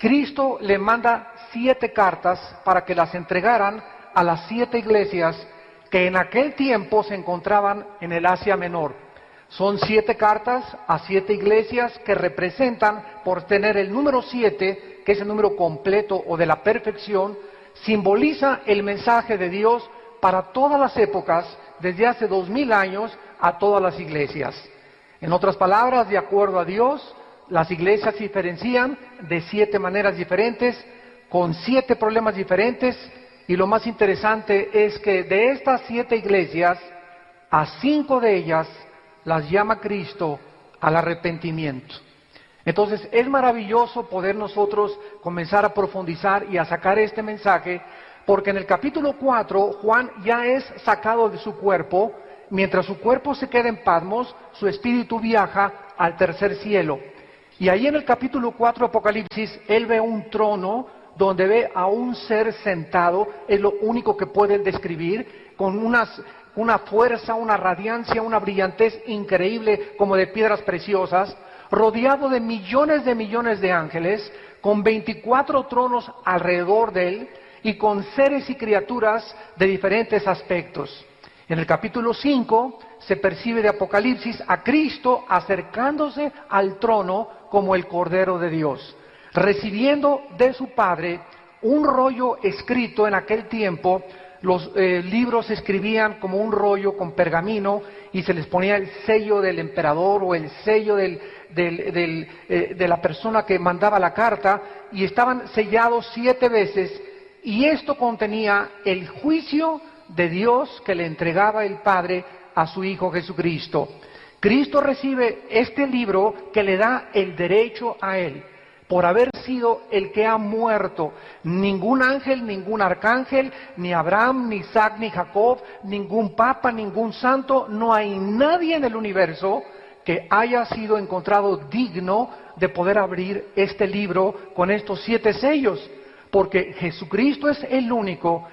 Cristo le manda 7 cartas para que las entregaran a las 7 iglesias que en aquel tiempo se encontraban en el Asia Menor. Son 7 cartas a 7 iglesias que representan, por tener el número 7, que es el número completo o de la perfección, simboliza el mensaje de Dios para todas las épocas, desde hace 2000 años a todas las iglesias. En otras palabras, de acuerdo a Dios, las iglesias se diferencian de 7 maneras diferentes, con 7 problemas diferentes, y lo más interesante es que de estas 7 iglesias, a 5 de ellas las llama Cristo al arrepentimiento. Entonces es maravilloso poder nosotros comenzar a profundizar y a sacar este mensaje, porque en el capítulo 4 Juan ya es sacado de su cuerpo. Mientras su cuerpo se queda en Patmos, su espíritu viaja al tercer cielo. Y ahí en el capítulo 4 de Apocalipsis, él ve un trono donde ve a un ser sentado, es lo único que puede él describir, con una fuerza, una radiancia, una brillantez increíble, como de piedras preciosas, rodeado de millones de ángeles, con 24 tronos alrededor de él, y con seres y criaturas de diferentes aspectos. En el capítulo 5 se percibe de Apocalipsis a Cristo acercándose al trono como el Cordero de Dios, recibiendo de su Padre un rollo escrito. En aquel tiempo los libros se escribían como un rollo con pergamino y se les ponía el sello del emperador o el sello de la persona que mandaba la carta, y estaban sellados 7 veces, y esto contenía el juicio de Dios que le entregaba el Padre a su Hijo Jesucristo. Cristo recibe este libro que le da el derecho a él, por haber sido el que ha muerto. Ningún ángel, ningún arcángel, ni Abraham, ni Isaac, ni Jacob, ningún papa, ningún santo, no hay nadie en el universo que haya sido encontrado digno de poder abrir este libro con estos 7 sellos. Porque Jesucristo es el único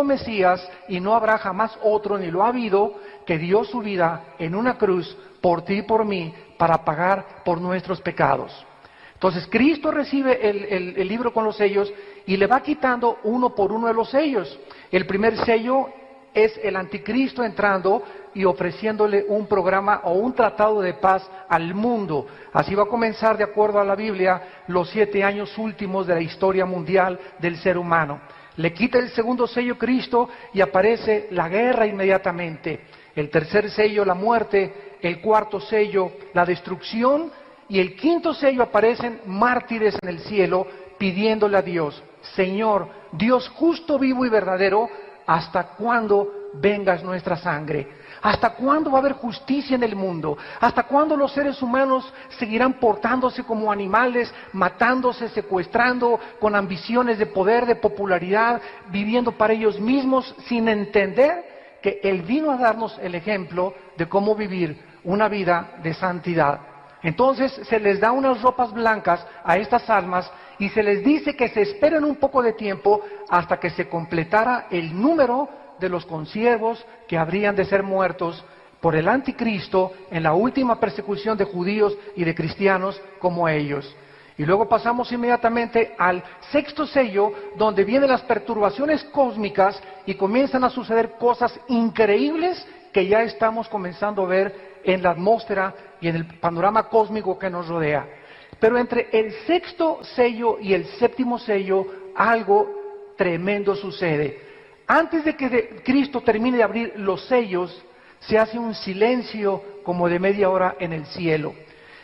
Mesías, y no habrá jamás otro, ni lo ha habido, que dio su vida en una cruz por ti y por mí, para pagar por nuestros pecados. Entonces Cristo recibe el libro con los sellos y le va quitando uno por uno de los sellos. El primer sello es el anticristo entrando y ofreciéndole un programa o un tratado de paz al mundo. Así va a comenzar, de acuerdo a la Biblia, los 7 años últimos de la historia mundial del ser humano. Le quita el segundo sello Cristo y aparece la guerra inmediatamente. El tercer sello, la muerte. El cuarto sello, la destrucción. Y el quinto sello, aparecen mártires en el cielo pidiéndole a Dios: Señor, Dios justo, vivo y verdadero, ¿hasta cuándo vengas nuestra sangre? ¿Hasta cuándo va a haber justicia en el mundo? ¿Hasta cuándo los seres humanos seguirán portándose como animales, matándose, secuestrando, con ambiciones de poder, de popularidad, viviendo para ellos mismos, sin entender que Él vino a darnos el ejemplo de cómo vivir una vida de santidad? Entonces se les da unas ropas blancas a estas almas y se les dice que se esperen un poco de tiempo hasta que se completara el número de los consiervos que habrían de ser muertos por el anticristo en la última persecución de judíos y de cristianos como ellos. Y luego pasamos inmediatamente al sexto sello, donde vienen las perturbaciones cósmicas y comienzan a suceder cosas increíbles que ya estamos comenzando a ver en la atmósfera y en el panorama cósmico que nos rodea. Pero entre el sexto sello y el séptimo sello, algo tremendo sucede. Antes de que Cristo termine de abrir los sellos, se hace un silencio como de media hora en el cielo.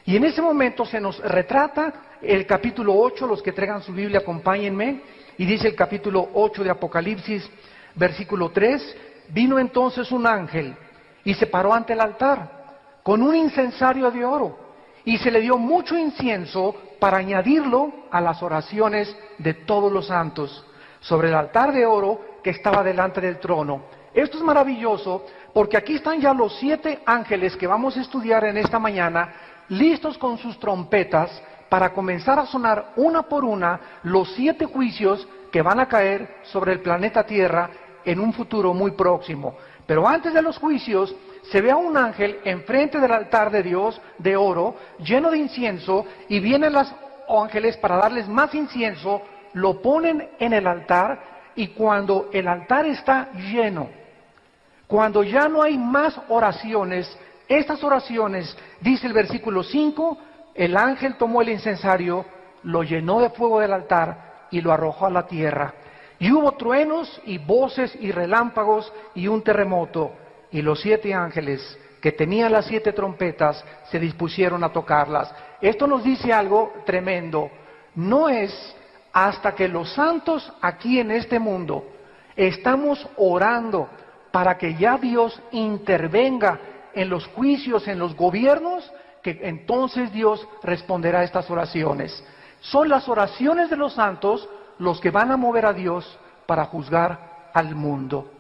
Y en ese momento se nos retrata el capítulo 8, los que traigan su Biblia acompáñenme, y dice el capítulo 8 de Apocalipsis, versículo 3, vino entonces un ángel y se paró ante el altar con un incensario de oro, y se le dio mucho incienso para añadirlo a las oraciones de todos los santos, sobre el altar de oro que estaba delante del trono. Esto es maravilloso, porque aquí están ya los 7 ángeles que vamos a estudiar en esta mañana, listos con sus trompetas, para comenzar a sonar una por una los 7 juicios que van a caer sobre el planeta Tierra en un futuro muy próximo. Pero antes de los juicios, se ve a un ángel enfrente del altar de Dios de oro, lleno de incienso, y vienen las ángeles, para darles más incienso, lo ponen en el altar, y cuando el altar está lleno, cuando ya no hay más oraciones, estas oraciones, dice el versículo 5, el ángel tomó el incensario, lo llenó de fuego del altar y lo arrojó a la tierra. Y hubo truenos y voces y relámpagos y un terremoto, y los 7 ángeles que tenían las 7 trompetas se dispusieron a tocarlas. Esto nos dice algo tremendo. No es hasta que los santos aquí en este mundo estamos orando para que ya Dios intervenga en los juicios, en los gobiernos, que entonces Dios responderá a estas oraciones. Son las oraciones de los santos los que van a mover a Dios para juzgar al mundo.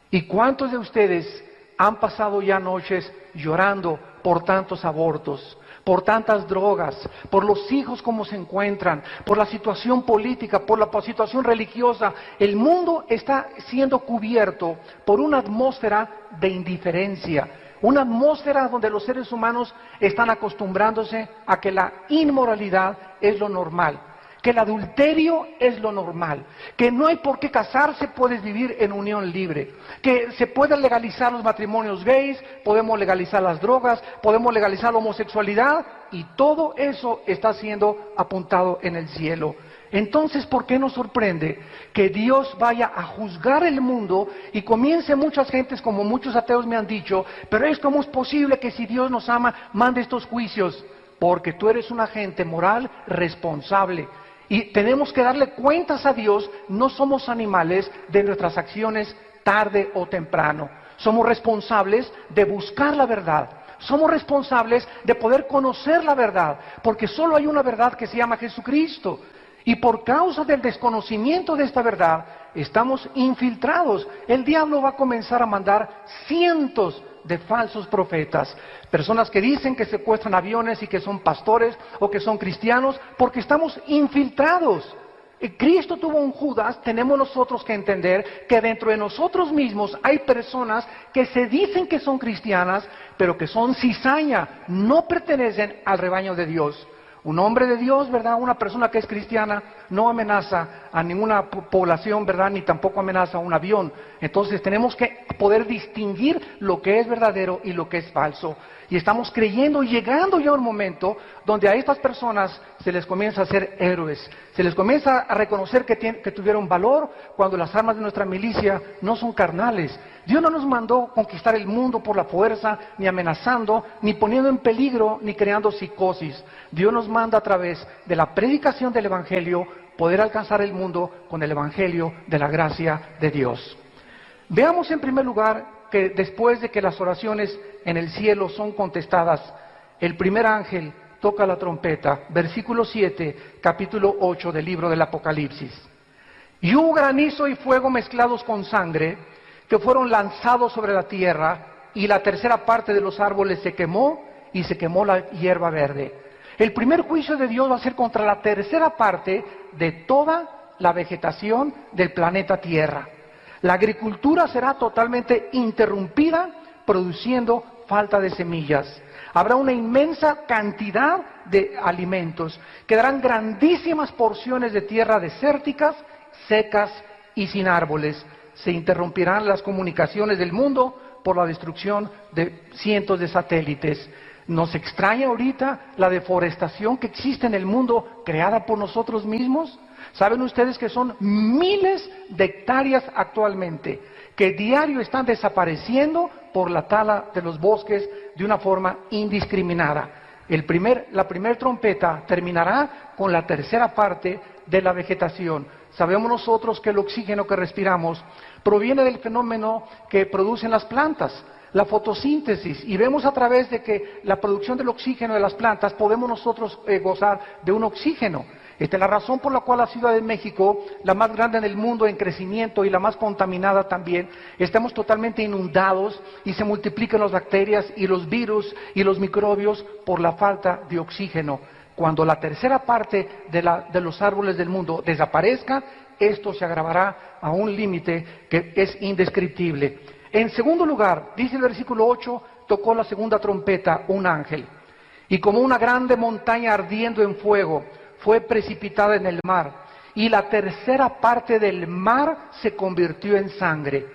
¿Y cuántos de ustedes han pasado ya noches llorando por tantos abortos, por tantas drogas, por los hijos como se encuentran, por la situación política, por la situación religiosa? El mundo está siendo cubierto por una atmósfera de indiferencia, una atmósfera donde los seres humanos están acostumbrándose a que la inmoralidad es lo normal, que el adulterio es lo normal, que no hay por qué casarse, puedes vivir en unión libre, que se pueden legalizar los matrimonios gays, podemos legalizar las drogas, podemos legalizar la homosexualidad, y todo eso está siendo apuntado en el cielo. Entonces, ¿por qué nos sorprende que Dios vaya a juzgar el mundo y comience muchas gentes, como muchos ateos me han dicho, pero ¿cómo es posible que si Dios nos ama, mande estos juicios? Porque tú eres un agente moral responsable. Y tenemos que darle cuentas a Dios, no somos animales de nuestras acciones tarde o temprano. Somos responsables de buscar la verdad. Somos responsables de poder conocer la verdad, porque solo hay una verdad que se llama Jesucristo. Y por causa del desconocimiento de esta verdad, estamos infiltrados. El diablo va a comenzar a mandar cientos de falsos profetas, personas que dicen que secuestran aviones y que son pastores o que son cristianos, porque estamos infiltrados. Cristo tuvo un Judas. Tenemos nosotros que entender que dentro de nosotros mismos hay personas que se dicen que son cristianas, pero que son cizaña, no pertenecen al rebaño de Dios. Un hombre de Dios, ¿verdad? Una persona que es cristiana no amenaza a ninguna población, ¿verdad? Ni tampoco amenaza a un avión. Entonces tenemos que poder distinguir lo que es verdadero y lo que es falso. Y estamos creyendo, llegando ya a un momento donde a estas personas se les comienza a hacer héroes. Se les comienza a reconocer que tuvieron valor cuando las armas de nuestra milicia no son carnales. Dios no nos mandó conquistar el mundo por la fuerza, ni amenazando, ni poniendo en peligro, ni creando psicosis. Dios nos manda a través de la predicación del Evangelio poder alcanzar el mundo con el Evangelio de la gracia de Dios. Veamos en primer lugar que después de que las oraciones en el cielo son contestadas, el primer ángel toca la trompeta, versículo 7, capítulo 8 del libro del Apocalipsis. Y hubo granizo y fuego mezclados con sangre, que fueron lanzados sobre la tierra, y la tercera parte de los árboles se quemó, y se quemó la hierba verde. El primer juicio de Dios va a ser contra la tercera parte de toda la vegetación del planeta Tierra. La agricultura será totalmente interrumpida, produciendo falta de semillas. Habrá una inmensa cantidad de alimentos. Quedarán grandísimas porciones de tierra desérticas, secas y sin árboles. Se interrumpirán las comunicaciones del mundo por la destrucción de cientos de satélites. ¿Nos extraña ahorita la deforestación que existe en el mundo creada por nosotros mismos? ¿Saben ustedes que son miles de hectáreas actualmente que diario están desapareciendo por la tala de los bosques de una forma indiscriminada? La primera trompeta terminará con la tercera parte de la vegetación. Sabemos nosotros que el oxígeno que respiramos proviene del fenómeno que producen las plantas, la fotosíntesis, y vemos a través de que la producción del oxígeno de las plantas podemos nosotros gozar de un oxígeno. Esta es la razón por la cual la Ciudad de México, la más grande en el mundo en crecimiento y la más contaminada también, estamos totalmente inundados y se multiplican las bacterias y los virus y los microbios por la falta de oxígeno. Cuando la tercera parte de los árboles del mundo desaparezca, esto se agravará a un límite que es indescriptible. En segundo lugar, dice el versículo 8, tocó la segunda trompeta un ángel, y como una grande montaña ardiendo en fuego, fue precipitada en el mar, y la tercera parte del mar se convirtió en sangre,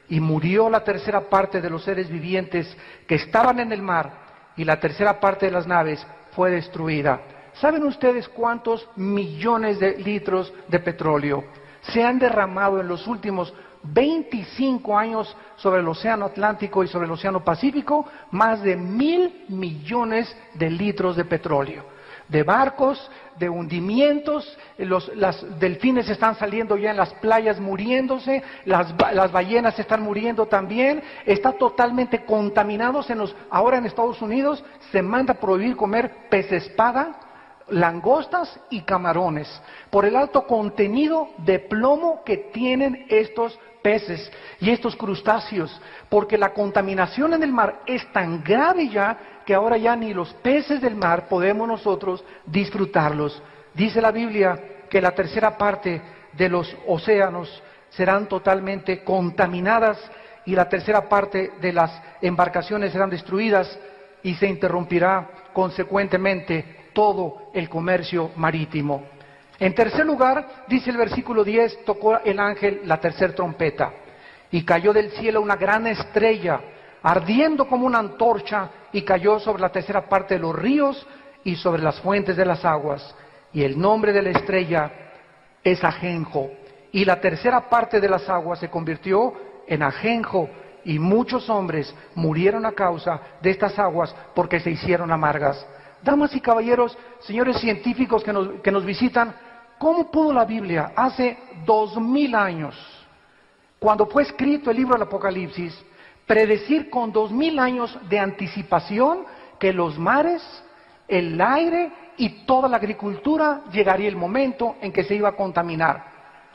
y murió la tercera parte de los seres vivientes que estaban en el mar, y la tercera parte de las naves fue destruida. ¿Saben ustedes cuántos millones de litros de petróleo se han derramado en los últimos 25 años sobre el océano Atlántico y sobre el océano Pacífico? Más de 1.000 millones de litros de petróleo. De barcos, de hundimientos, las delfines están saliendo ya en las playas muriéndose, las ballenas están muriendo también, está totalmente contaminados. Ahora en Estados Unidos se manda a prohibir comer pez espada, langostas y camarones, por el alto contenido de plomo que tienen estos peces y estos crustáceos, porque la contaminación en el mar es tan grave ya que ahora ya ni los peces del mar podemos nosotros disfrutarlos. Dice la Biblia que la tercera parte de los océanos serán totalmente contaminadas y la tercera parte de las embarcaciones serán destruidas y se interrumpirá consecuentemente todo el comercio marítimo. En tercer lugar, dice el versículo 10, tocó el ángel la tercera trompeta, y cayó del cielo una gran estrella, ardiendo como una antorcha, y cayó sobre la tercera parte de los ríos y sobre las fuentes de las aguas. Y el nombre de la estrella es ajenjo, y la tercera parte de las aguas se convirtió en ajenjo, y muchos hombres murieron a causa de estas aguas porque se hicieron amargas. Damas y caballeros, señores científicos que nos visitan, ¿cómo pudo la Biblia hace 2000 años, cuando fue escrito el libro del Apocalipsis, predecir con 2000 años de anticipación que los mares, el aire y toda la agricultura llegaría el momento en que se iba a contaminar?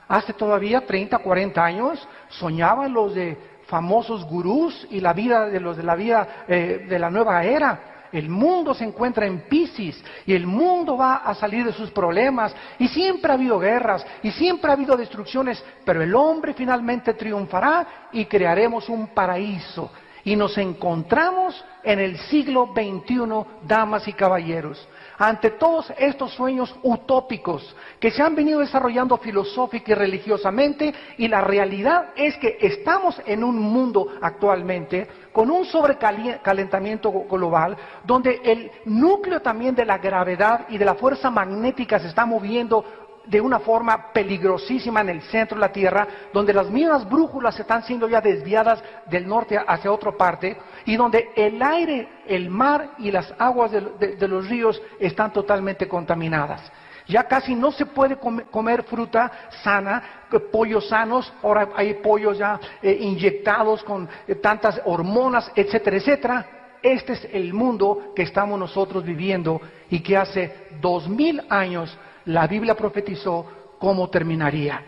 Hace todavía 30, 40 años soñaban los de famosos gurús y la vida de los de la vida de la nueva era. El mundo se encuentra en Piscis y el mundo va a salir de sus problemas, y siempre ha habido guerras y siempre ha habido destrucciones, pero el hombre finalmente triunfará y crearemos un paraíso. Y nos encontramos en el siglo XXI, damas y caballeros, ante todos estos sueños utópicos que se han venido desarrollando filosófica y religiosamente, y la realidad es que estamos en un mundo actualmente con un sobrecalentamiento global, donde el núcleo también de la gravedad y de la fuerza magnética se está moviendo de una forma peligrosísima en el centro de la Tierra, donde las mismas brújulas están siendo ya desviadas del norte hacia otra parte, y donde el aire, el mar y las aguas de los ríos están totalmente contaminadas. Ya casi no se puede comer fruta sana, pollos sanos, ahora hay pollos ya inyectados con tantas hormonas, etcétera, etcétera. Este es el mundo que estamos nosotros viviendo y que hace 2000 años la Biblia profetizó cómo terminaría.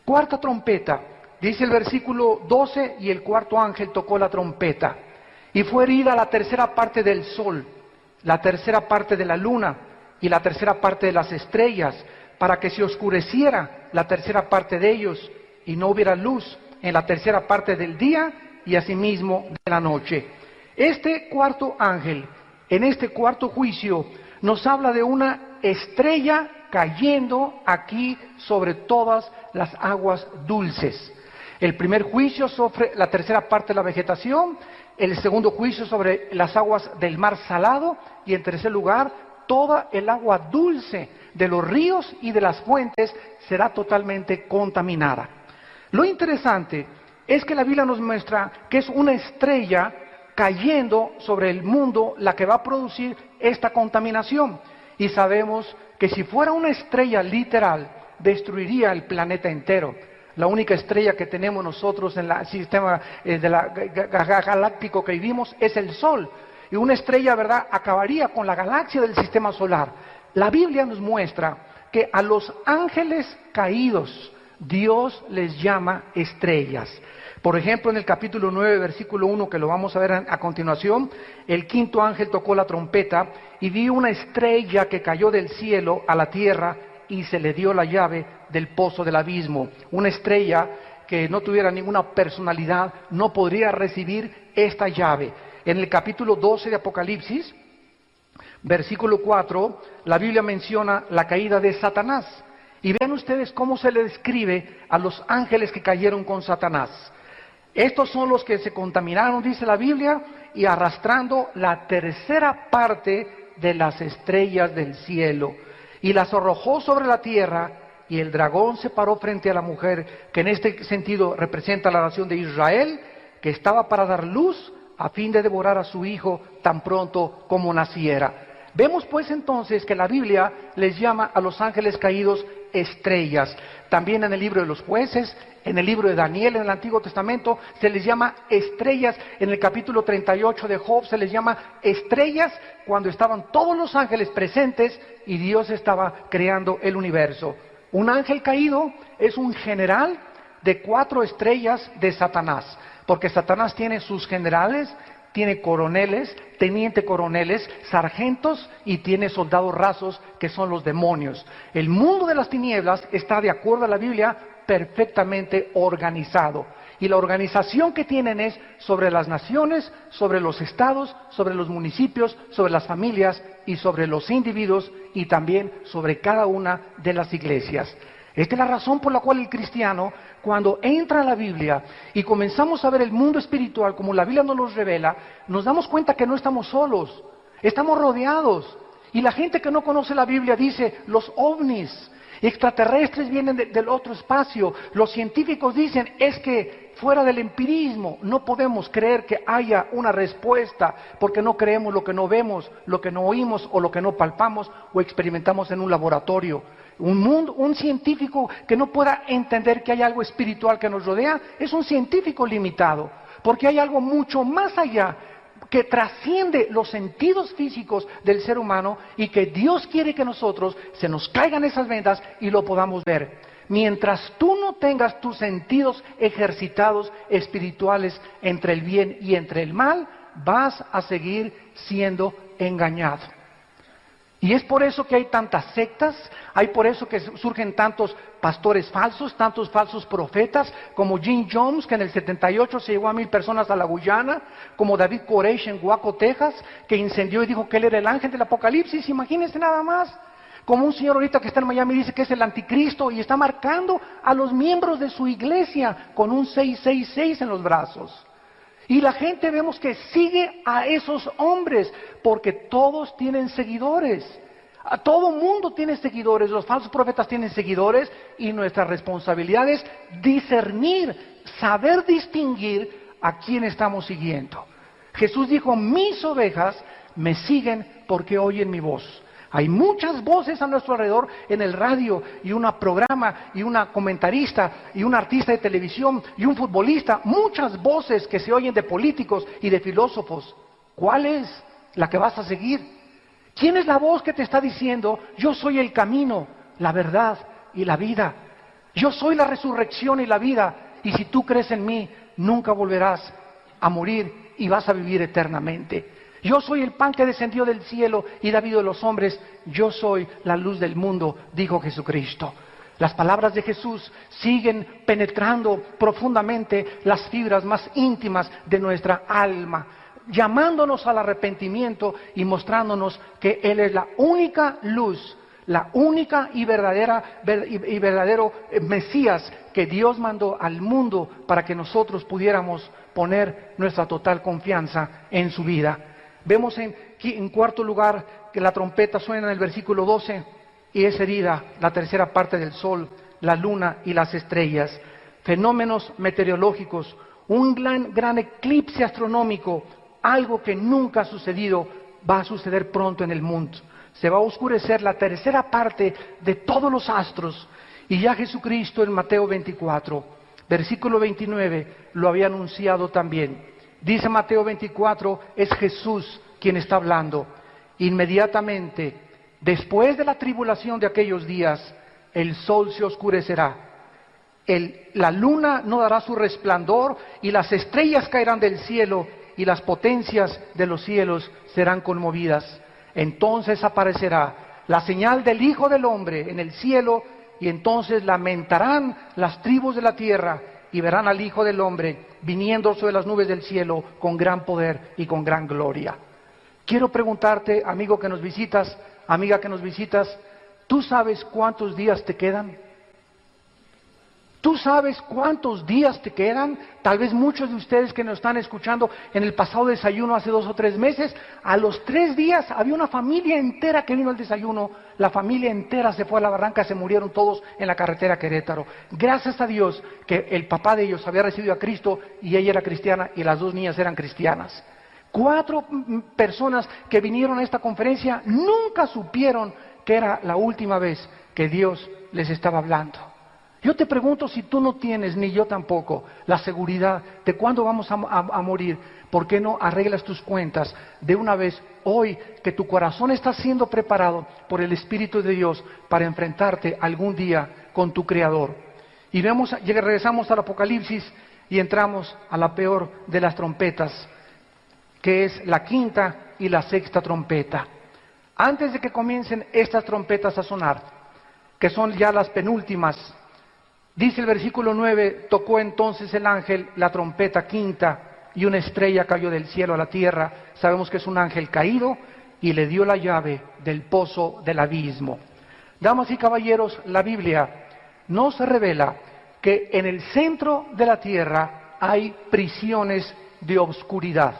Cuarta trompeta, dice el versículo 12, y el cuarto ángel tocó la trompeta, y fue herida la tercera parte del sol, la tercera parte de la luna, y la tercera parte de las estrellas, para que se oscureciera la tercera parte de ellos, y no hubiera luz en la tercera parte del día, y asimismo de la noche. Este cuarto ángel, en este cuarto juicio, nos habla de una estrella cayendo aquí sobre todas las aguas dulces. El primer juicio sobre la tercera parte de la vegetación, el segundo juicio sobre las aguas del mar salado, y en tercer lugar, toda el agua dulce de los ríos y de las fuentes será totalmente contaminada. Lo interesante es que la Biblia nos muestra que es una estrella cayendo sobre el mundo la que va a producir esta contaminación. Y sabemos que si fuera una estrella literal, destruiría el planeta entero. La única estrella que tenemos nosotros en el sistema galáctico que vivimos es el Sol. Y una estrella, ¿verdad?, acabaría con la galaxia del sistema solar. La Biblia nos muestra que a los ángeles caídos Dios les llama estrellas. Por ejemplo, en el capítulo 9, versículo 1, que lo vamos a ver a continuación, el quinto ángel tocó la trompeta y vi una estrella que cayó del cielo a la tierra y se le dio la llave del pozo del abismo. Una estrella que no tuviera ninguna personalidad no podría recibir esta llave. En el capítulo 12 de Apocalipsis versículo 4, la Biblia menciona la caída de Satanás. Y vean ustedes cómo se le describe a los ángeles que cayeron con Satanás. Estos son los que se contaminaron, dice la Biblia, y arrastrando la tercera parte de las estrellas del cielo, y las arrojó sobre la tierra, y el dragón se paró frente a la mujer, que en este sentido representa la nación de Israel, que estaba para dar luz a fin de devorar a su hijo tan pronto como naciera. Vemos pues entonces que la Biblia les llama a los ángeles caídos estrellas. También en el libro de los jueces, en el libro de Daniel, en el Antiguo Testamento, se les llama estrellas. En el capítulo 38 de Job se les llama estrellas cuando estaban todos los ángeles presentes y Dios estaba creando el universo. Un ángel caído es un general de 4 estrellas de Satanás, porque Satanás tiene sus generales, tiene coroneles, teniente coroneles, sargentos y tiene soldados rasos que son los demonios. El mundo de las tinieblas está, de acuerdo a la Biblia, perfectamente organizado. Y la organización que tienen es sobre las naciones, sobre los estados, sobre los municipios, sobre las familias y sobre los individuos y también sobre cada una de las iglesias. Esta es la razón por la cual el cristiano, cuando entra a la Biblia y comenzamos a ver el mundo espiritual como la Biblia nos lo revela, nos damos cuenta que no estamos solos, estamos rodeados. Y la gente que no conoce la Biblia dice, los ovnis, extraterrestres vienen del otro espacio. Los científicos dicen, es que fuera del empirismo no podemos creer que haya una respuesta, porque no creemos lo que no vemos, lo que no oímos o lo que no palpamos o experimentamos en un laboratorio. Un científico que no pueda entender que hay algo espiritual que nos rodea es un científico limitado, porque hay algo mucho más allá que trasciende los sentidos físicos del ser humano y que Dios quiere que nosotros se nos caigan esas vendas y lo podamos ver. Mientras tú no tengas tus sentidos ejercitados espirituales entre el bien y entre el mal, vas a seguir siendo engañado. Y es por eso que hay tantas sectas, hay por eso que surgen tantos pastores falsos, tantos falsos profetas, como Jim Jones, que en el 78 se llevó a 1,000 personas a la Guyana, como David Koresh en Waco, Texas, que incendió y dijo que él era el ángel del Apocalipsis, imagínense nada más. Como un señor ahorita que está en Miami dice que es el anticristo y está marcando a los miembros de su iglesia con un 666 en los brazos. Y la gente vemos que sigue a esos hombres, porque todos tienen seguidores. A todo mundo tiene seguidores, los falsos profetas tienen seguidores, y nuestra responsabilidad es discernir, saber distinguir a quién estamos siguiendo. Jesús dijo, mis ovejas me siguen porque oyen mi voz. Hay muchas voces a nuestro alrededor en el radio, y un programa, y una comentarista, y un artista de televisión, y un futbolista. Muchas voces que se oyen de políticos y de filósofos. ¿Cuál es la que vas a seguir? ¿Quién es la voz que te está diciendo, yo soy el camino, la verdad y la vida? Yo soy la resurrección y la vida, y si tú crees en mí, nunca volverás a morir y vas a vivir eternamente. Yo soy el pan que descendió del cielo y da vida a los hombres. Yo soy la luz del mundo, dijo Jesucristo. Las palabras de Jesús siguen penetrando profundamente las fibras más íntimas de nuestra alma, llamándonos al arrepentimiento y mostrándonos que Él es la única luz, la única y verdadero Mesías que Dios mandó al mundo para que nosotros pudiéramos poner nuestra total confianza en su vida. Vemos en cuarto lugar que la trompeta suena en el versículo 12 y es herida la tercera parte del sol, la luna y las estrellas. Fenómenos meteorológicos, un gran eclipse astronómico, algo que nunca ha sucedido, va a suceder pronto en el mundo. Se va a oscurecer la tercera parte de todos los astros. Y ya Jesucristo en Mateo 24, versículo 29, lo había anunciado también. Dice Mateo 24, es Jesús quien está hablando. Inmediatamente, después de la tribulación de aquellos días, el sol se oscurecerá. La luna no dará su resplandor y las estrellas caerán del cielo y las potencias de los cielos serán conmovidas. Entonces aparecerá la señal del Hijo del Hombre en el cielo y entonces lamentarán las tribus de la tierra y verán al Hijo del Hombre viniendo sobre las nubes del cielo con gran poder y con gran gloria. Quiero preguntarte, amigo que nos visitas, amiga que nos visitas, ¿tú sabes cuántos días te quedan? ¿Tú sabes cuántos días te quedan? Tal vez muchos de ustedes que nos están escuchando en el pasado desayuno hace 2 o 3 meses, a los 3 días había una familia entera que vino al desayuno, la familia entera se fue a la barranca, se murieron todos en la carretera Querétaro. Gracias a Dios que el papá de ellos había recibido a Cristo y ella era cristiana y las 2 niñas eran cristianas. 4 personas que vinieron a esta conferencia nunca supieron que era la última vez que Dios les estaba hablando. Yo te pregunto, si tú no tienes, ni yo tampoco, la seguridad de cuándo vamos a morir, ¿por qué no arreglas tus cuentas de una vez hoy que tu corazón está siendo preparado por el Espíritu de Dios para enfrentarte algún día con tu Creador? Y regresamos al Apocalipsis y entramos a la peor de las trompetas, que es la 5ª y la 6ª trompeta. Antes de que comiencen estas trompetas a sonar, que son ya las penúltimas, dice el versículo 9, tocó entonces el ángel la trompeta 5ª y una estrella cayó del cielo a la tierra. Sabemos que es un ángel caído y le dio la llave del pozo del abismo. Damas y caballeros, la Biblia nos revela que en el centro de la tierra hay prisiones de obscuridad.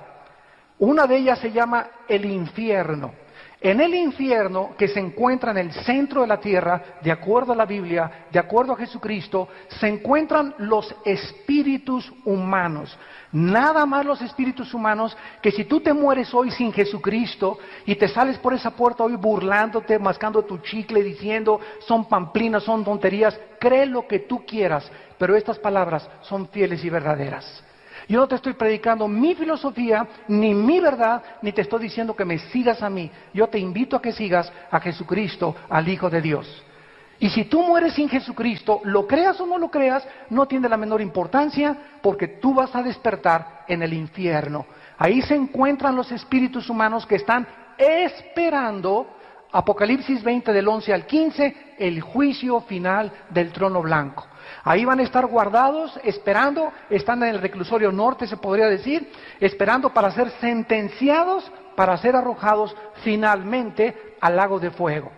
Una de ellas se llama el infierno. En el infierno, que se encuentra en el centro de la tierra, de acuerdo a la Biblia, de acuerdo a Jesucristo, se encuentran los espíritus humanos. Nada más los espíritus humanos, que si tú te mueres hoy sin Jesucristo y te sales por esa puerta hoy burlándote, mascando tu chicle, diciendo son pamplinas, son tonterías, cree lo que tú quieras, pero estas palabras son fieles y verdaderas. Yo no te estoy predicando mi filosofía, ni mi verdad, ni te estoy diciendo que me sigas a mí. Yo te invito a que sigas a Jesucristo, al Hijo de Dios. Y si tú mueres sin Jesucristo, lo creas o no lo creas, no tiene la menor importancia, porque tú vas a despertar en el infierno. Ahí se encuentran los espíritus humanos que están esperando, Apocalipsis 20 del 11 al 15, el juicio final del trono blanco. Ahí van a estar guardados, esperando, están en el reclusorio norte, se podría decir, esperando para ser sentenciados, para ser arrojados finalmente al lago de fuego.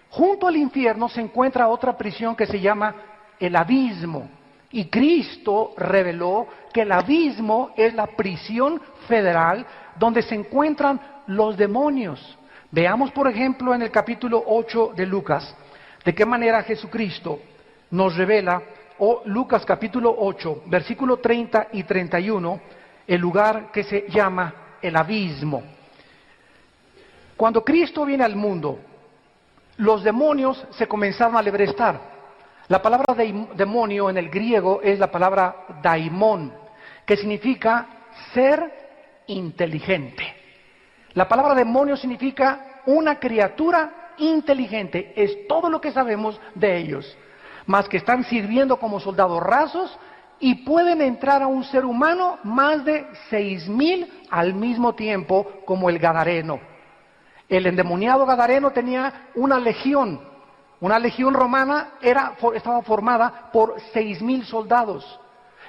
Junto al infierno se encuentra otra prisión que se llama el abismo. Y Cristo reveló que el abismo es la prisión federal donde se encuentran los demonios. Veamos, por ejemplo, en el capítulo 8 de Lucas, de qué manera Jesucristo nos revela, Lucas capítulo 8, versículo 30 y 31, el lugar que se llama el abismo. Cuando Cristo viene al mundo, los demonios se comenzaron a lebrestar. La palabra demonio en el griego es la palabra daimon, que significa ser inteligente. La palabra demonio significa una criatura inteligente, es todo lo que sabemos de ellos. Más que están sirviendo como soldados rasos y pueden entrar a un ser humano más de 6,000 al mismo tiempo, como el gadareno. El endemoniado gadareno tenía una legión romana, estaba formada por 6,000 soldados.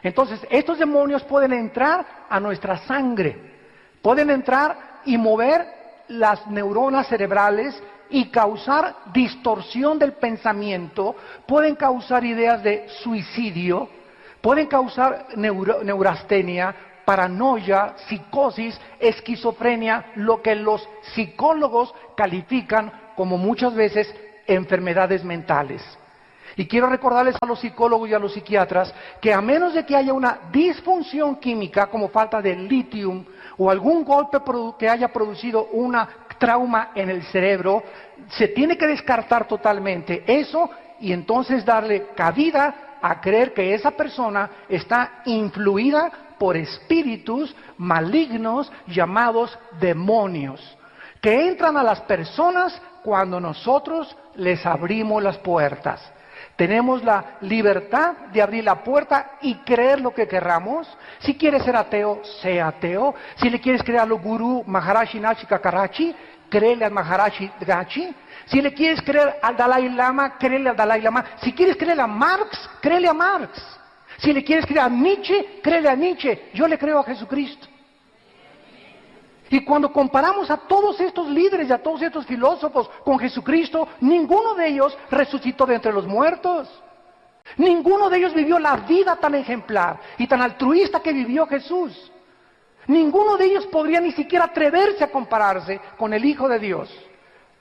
Entonces, estos demonios pueden entrar a nuestra sangre, pueden entrar y mover las neuronas cerebrales y causar distorsión del pensamiento, pueden causar ideas de suicidio, pueden causar neurastenia, paranoia, psicosis, esquizofrenia, lo que los psicólogos califican como muchas veces enfermedades mentales. Y quiero recordarles a los psicólogos y a los psiquiatras que a menos de que haya una disfunción química como falta de litio o algún golpe que haya producido una trauma en el cerebro, se tiene que descartar totalmente eso y entonces darle cabida a creer que esa persona está influida por espíritus malignos llamados demonios, que entran a las personas cuando nosotros les abrimos las puertas. Tenemos la libertad de abrir la puerta y creer lo que querramos. Si quieres ser ateo, sé ateo. Si le quieres creer al gurú Maharaji Nachika Karachi, créele al Maharaji Gachi. Si le quieres creer al Dalai Lama, créele al Dalai Lama. Si quieres creer a Marx, créele a Marx. Si le quieres creer a Nietzsche, créele a Nietzsche. Yo le creo a Jesucristo. Y cuando comparamos a todos estos líderes y a todos estos filósofos con Jesucristo, ninguno de ellos resucitó de entre los muertos. Ninguno de ellos vivió la vida tan ejemplar y tan altruista que vivió Jesús. Ninguno de ellos podría ni siquiera atreverse a compararse con el Hijo de Dios.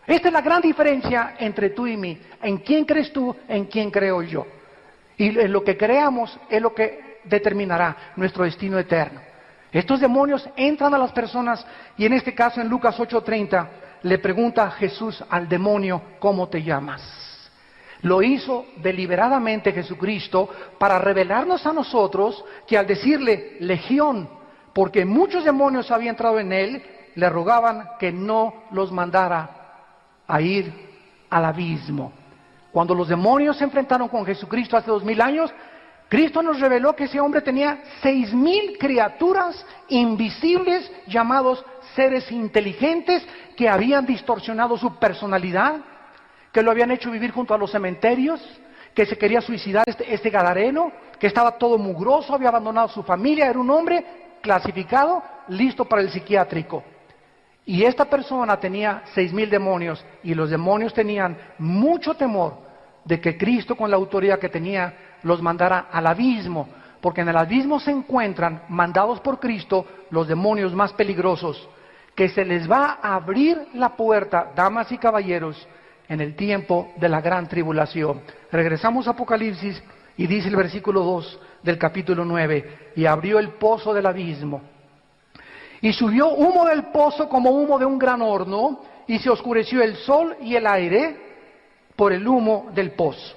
Esta es la gran diferencia entre tú y mí. ¿En quién crees tú? ¿En quién creo yo? Y en lo que creamos es lo que determinará nuestro destino eterno. Estos demonios entran a las personas y en este caso en Lucas 8:30 le pregunta a Jesús al demonio, ¿cómo te llamas? Lo hizo deliberadamente Jesucristo para revelarnos a nosotros que al decirle legión, porque muchos demonios habían entrado en él, le rogaban que no los mandara a ir al abismo. Cuando los demonios se enfrentaron con Jesucristo hace 2000 años, Cristo nos reveló que ese hombre tenía 6000 criaturas invisibles llamados seres inteligentes que habían distorsionado su personalidad, que lo habían hecho vivir junto a los cementerios, que se quería suicidar este gadareno, que estaba todo mugroso, había abandonado su familia, era un hombre clasificado, listo para el psiquiátrico. Y esta persona tenía 6000 demonios y los demonios tenían mucho temor de que Cristo con la autoridad que tenía los mandara al abismo, porque en el abismo se encuentran, mandados por Cristo, los demonios más peligrosos, que se les va a abrir la puerta, damas y caballeros, en el tiempo de la gran tribulación. Regresamos a Apocalipsis y dice el versículo 2 del capítulo 9, y abrió el pozo del abismo, y subió humo del pozo como humo de un gran horno, y se oscureció el sol y el aire por el humo del pozo.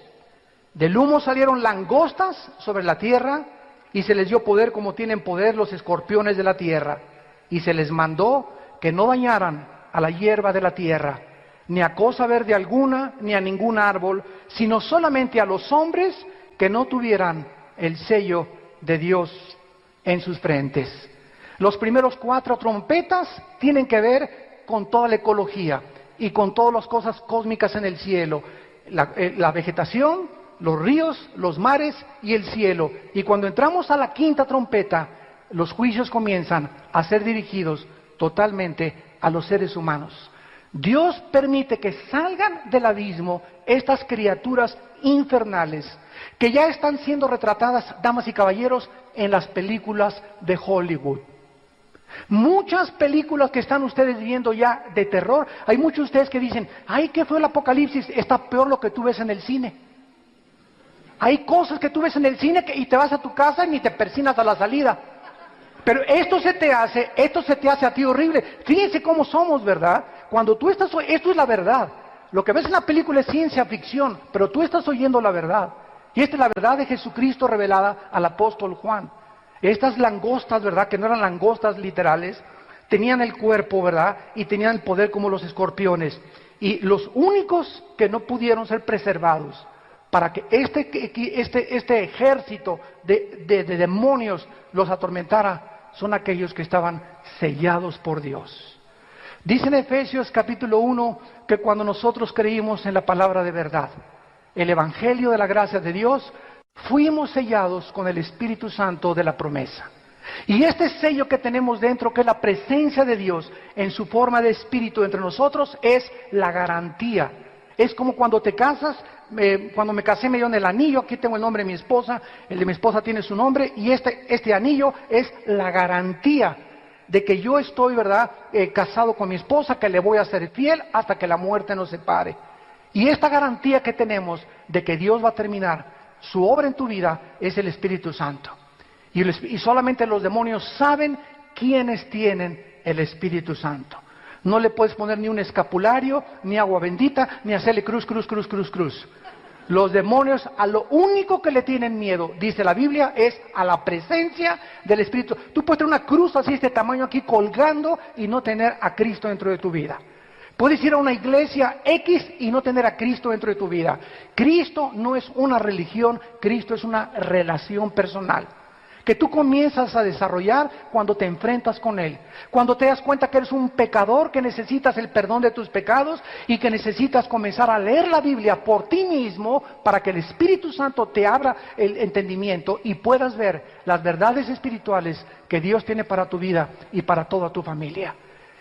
Del humo salieron langostas sobre la tierra, y se les dio poder como tienen poder los escorpiones de la tierra, y se les mandó que no dañaran a la hierba de la tierra, ni a cosa verde alguna, ni a ningún árbol, sino solamente a los hombres que no tuvieran el sello de Dios en sus frentes. Los primeros 4 trompetas tienen que ver con toda la ecología y con todas las cosas cósmicas en el cielo, la vegetación, los ríos, los mares y el cielo. Y cuando entramos a la 5ª trompeta, los juicios comienzan a ser dirigidos totalmente a los seres humanos. Dios permite que salgan del abismo estas criaturas infernales que ya están siendo retratadas, damas y caballeros, en las películas de Hollywood. Muchas películas que están ustedes viendo ya de terror, hay muchos de ustedes que dicen, ay, ¿qué fue el Apocalipsis? Está peor lo que tú ves en el cine. Hay cosas que tú ves en el cine y te vas a tu casa y ni te persinas a la salida. Pero esto se te hace a ti horrible. Fíjense cómo somos, ¿verdad? Cuando tú estás, esto es la verdad. Lo que ves en la película es ciencia ficción, pero tú estás oyendo la verdad. Y esta es la verdad de Jesucristo revelada al apóstol Juan. Estas langostas, ¿verdad? Que no eran langostas literales, tenían el cuerpo, ¿verdad? Y tenían el poder como los escorpiones. Y los únicos que no pudieron ser preservados para que este ejército de demonios los atormentara son aquellos que estaban sellados por Dios. Dice en Efesios capítulo 1 que cuando nosotros creímos en la palabra de verdad, el evangelio de la gracia de Dios, fuimos sellados con el Espíritu Santo de la promesa. Y este sello que tenemos dentro, que es la presencia de Dios en su forma de Espíritu entre nosotros, es la garantía. Es como cuando te casas, cuando me casé me dieron el anillo, aquí tengo el nombre de mi esposa, el de mi esposa tiene su nombre, y este anillo es la garantía de que yo estoy, ¿verdad?, casado con mi esposa, que le voy a ser fiel hasta que la muerte nos separe. Y esta garantía que tenemos de que Dios va a terminar su obra en tu vida es el Espíritu Santo. Y solamente los demonios saben quiénes tienen el Espíritu Santo. No le puedes poner ni un escapulario, ni agua bendita, ni hacerle cruz, cruz, cruz, cruz, cruz. Los demonios a lo único que le tienen miedo, dice la Biblia, es a la presencia del Espíritu. Tú puedes tener una cruz así de este tamaño aquí colgando y no tener a Cristo dentro de tu vida. Puedes ir a una iglesia X y no tener a Cristo dentro de tu vida. Cristo no es una religión, Cristo es una relación personal que tú comienzas a desarrollar cuando te enfrentas con Él. Cuando te das cuenta que eres un pecador, que necesitas el perdón de tus pecados y que necesitas comenzar a leer la Biblia por ti mismo para que el Espíritu Santo te abra el entendimiento y puedas ver las verdades espirituales que Dios tiene para tu vida y para toda tu familia.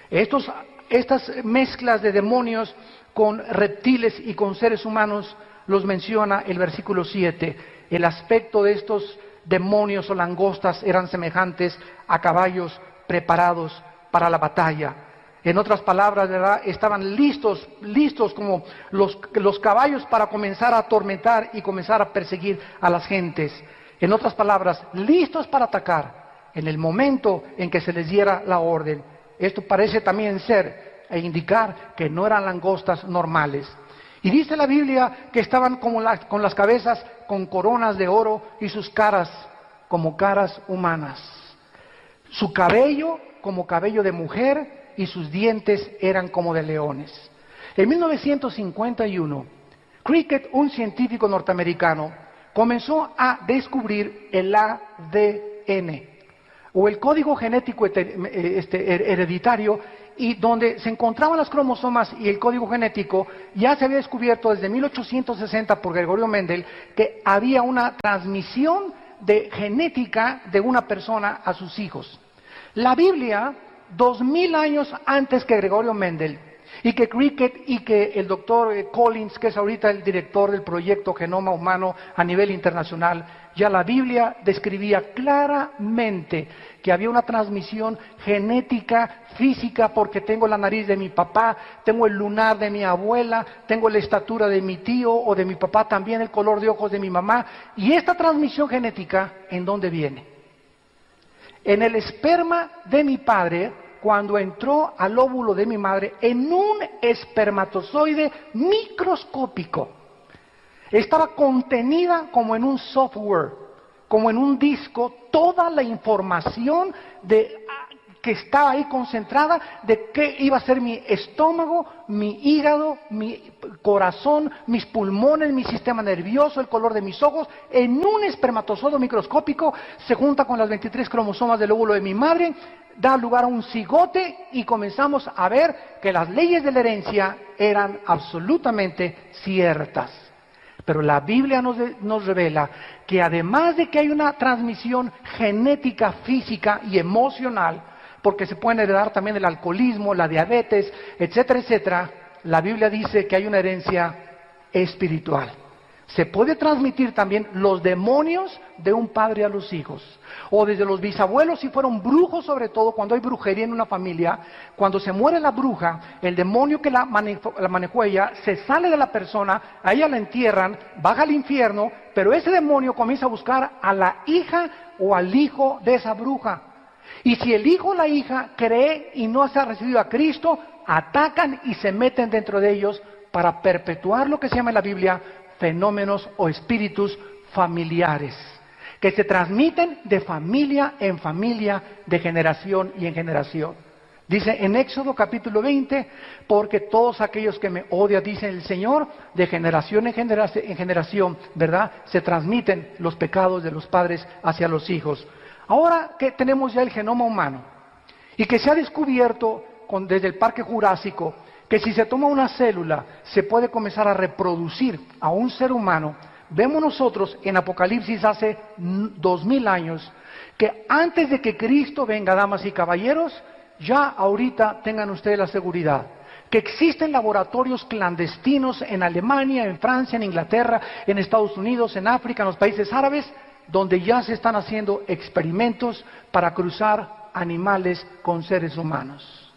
Estas mezclas de demonios con reptiles y con seres humanos los menciona el versículo 7. El aspecto de estos demonios o langostas eran semejantes a caballos preparados para la batalla. En otras palabras, ¿verdad? Estaban listos como los caballos para comenzar a atormentar y comenzar a perseguir a las gentes. En otras palabras, listos para atacar en el momento en que se les diera la orden. Esto parece también ser e indicar que no eran langostas normales. Y dice la Biblia que estaban con las cabezas con coronas de oro y sus caras como caras humanas. Su cabello como cabello de mujer y sus dientes eran como de leones. En 1951, Cricket, un científico norteamericano, comenzó a descubrir el ADN, o el código genético hereditario, y donde se encontraban las cromosomas y el código genético. Ya se había descubierto desde 1860 por Gregorio Mendel que había una transmisión de genética de una persona a sus hijos. La Biblia, 2000 años antes que Gregorio Mendel, y que Cricket y que el doctor Collins, que es ahorita el director del proyecto Genoma Humano a nivel internacional, ya la Biblia describía claramente que había una transmisión genética, física, porque tengo la nariz de mi papá, tengo el lunar de mi abuela, tengo la estatura de mi tío o de mi papá, también el color de ojos de mi mamá. Y esta transmisión genética, ¿en dónde viene? En el esperma de mi padre, cuando entró al óvulo de mi madre, en un espermatozoide microscópico. Estaba contenida como en un software, como en un disco, toda la información que estaba ahí concentrada de qué iba a ser mi estómago, mi hígado, mi corazón, mis pulmones, mi sistema nervioso, el color de mis ojos. En un espermatozoide microscópico se junta con las 23 cromosomas del óvulo de mi madre, da lugar a un cigote y comenzamos a ver que las leyes de la herencia eran absolutamente ciertas. Pero la Biblia nos revela que además de que hay una transmisión genética, física y emocional, porque se pueden heredar también el alcoholismo, la diabetes, etcétera, etcétera, la Biblia dice que hay una herencia espiritual. Se puede transmitir también los demonios de un padre a los hijos, o desde los bisabuelos si fueron brujos, sobre todo cuando hay brujería en una familia. Cuando se muere la bruja, el demonio que la manejó ella se sale de la persona, a ella la entierran, baja al infierno, pero ese demonio comienza a buscar a la hija o al hijo de esa bruja. Y si el hijo o la hija cree y no se ha recibido a Cristo, atacan y se meten dentro de ellos para perpetuar lo que se llama en la Biblia fenómenos o espíritus familiares, que se transmiten de familia en familia, de generación y en generación. Dice en Éxodo capítulo 20, porque todos aquellos que me odian, dice el Señor, de generación en generación, ¿verdad? Se transmiten los pecados de los padres hacia los hijos. Ahora que tenemos ya el genoma humano y que se ha descubierto desde el Parque Jurásico que si se toma una célula se puede comenzar a reproducir a un ser humano, vemos nosotros en Apocalipsis hace 2000 años que antes de que Cristo venga, damas y caballeros, ya ahorita tengan ustedes la seguridad que existen laboratorios clandestinos en Alemania, en Francia, en Inglaterra, en Estados Unidos, en África, en los países árabes, donde ya se están haciendo experimentos para cruzar animales con seres humanos.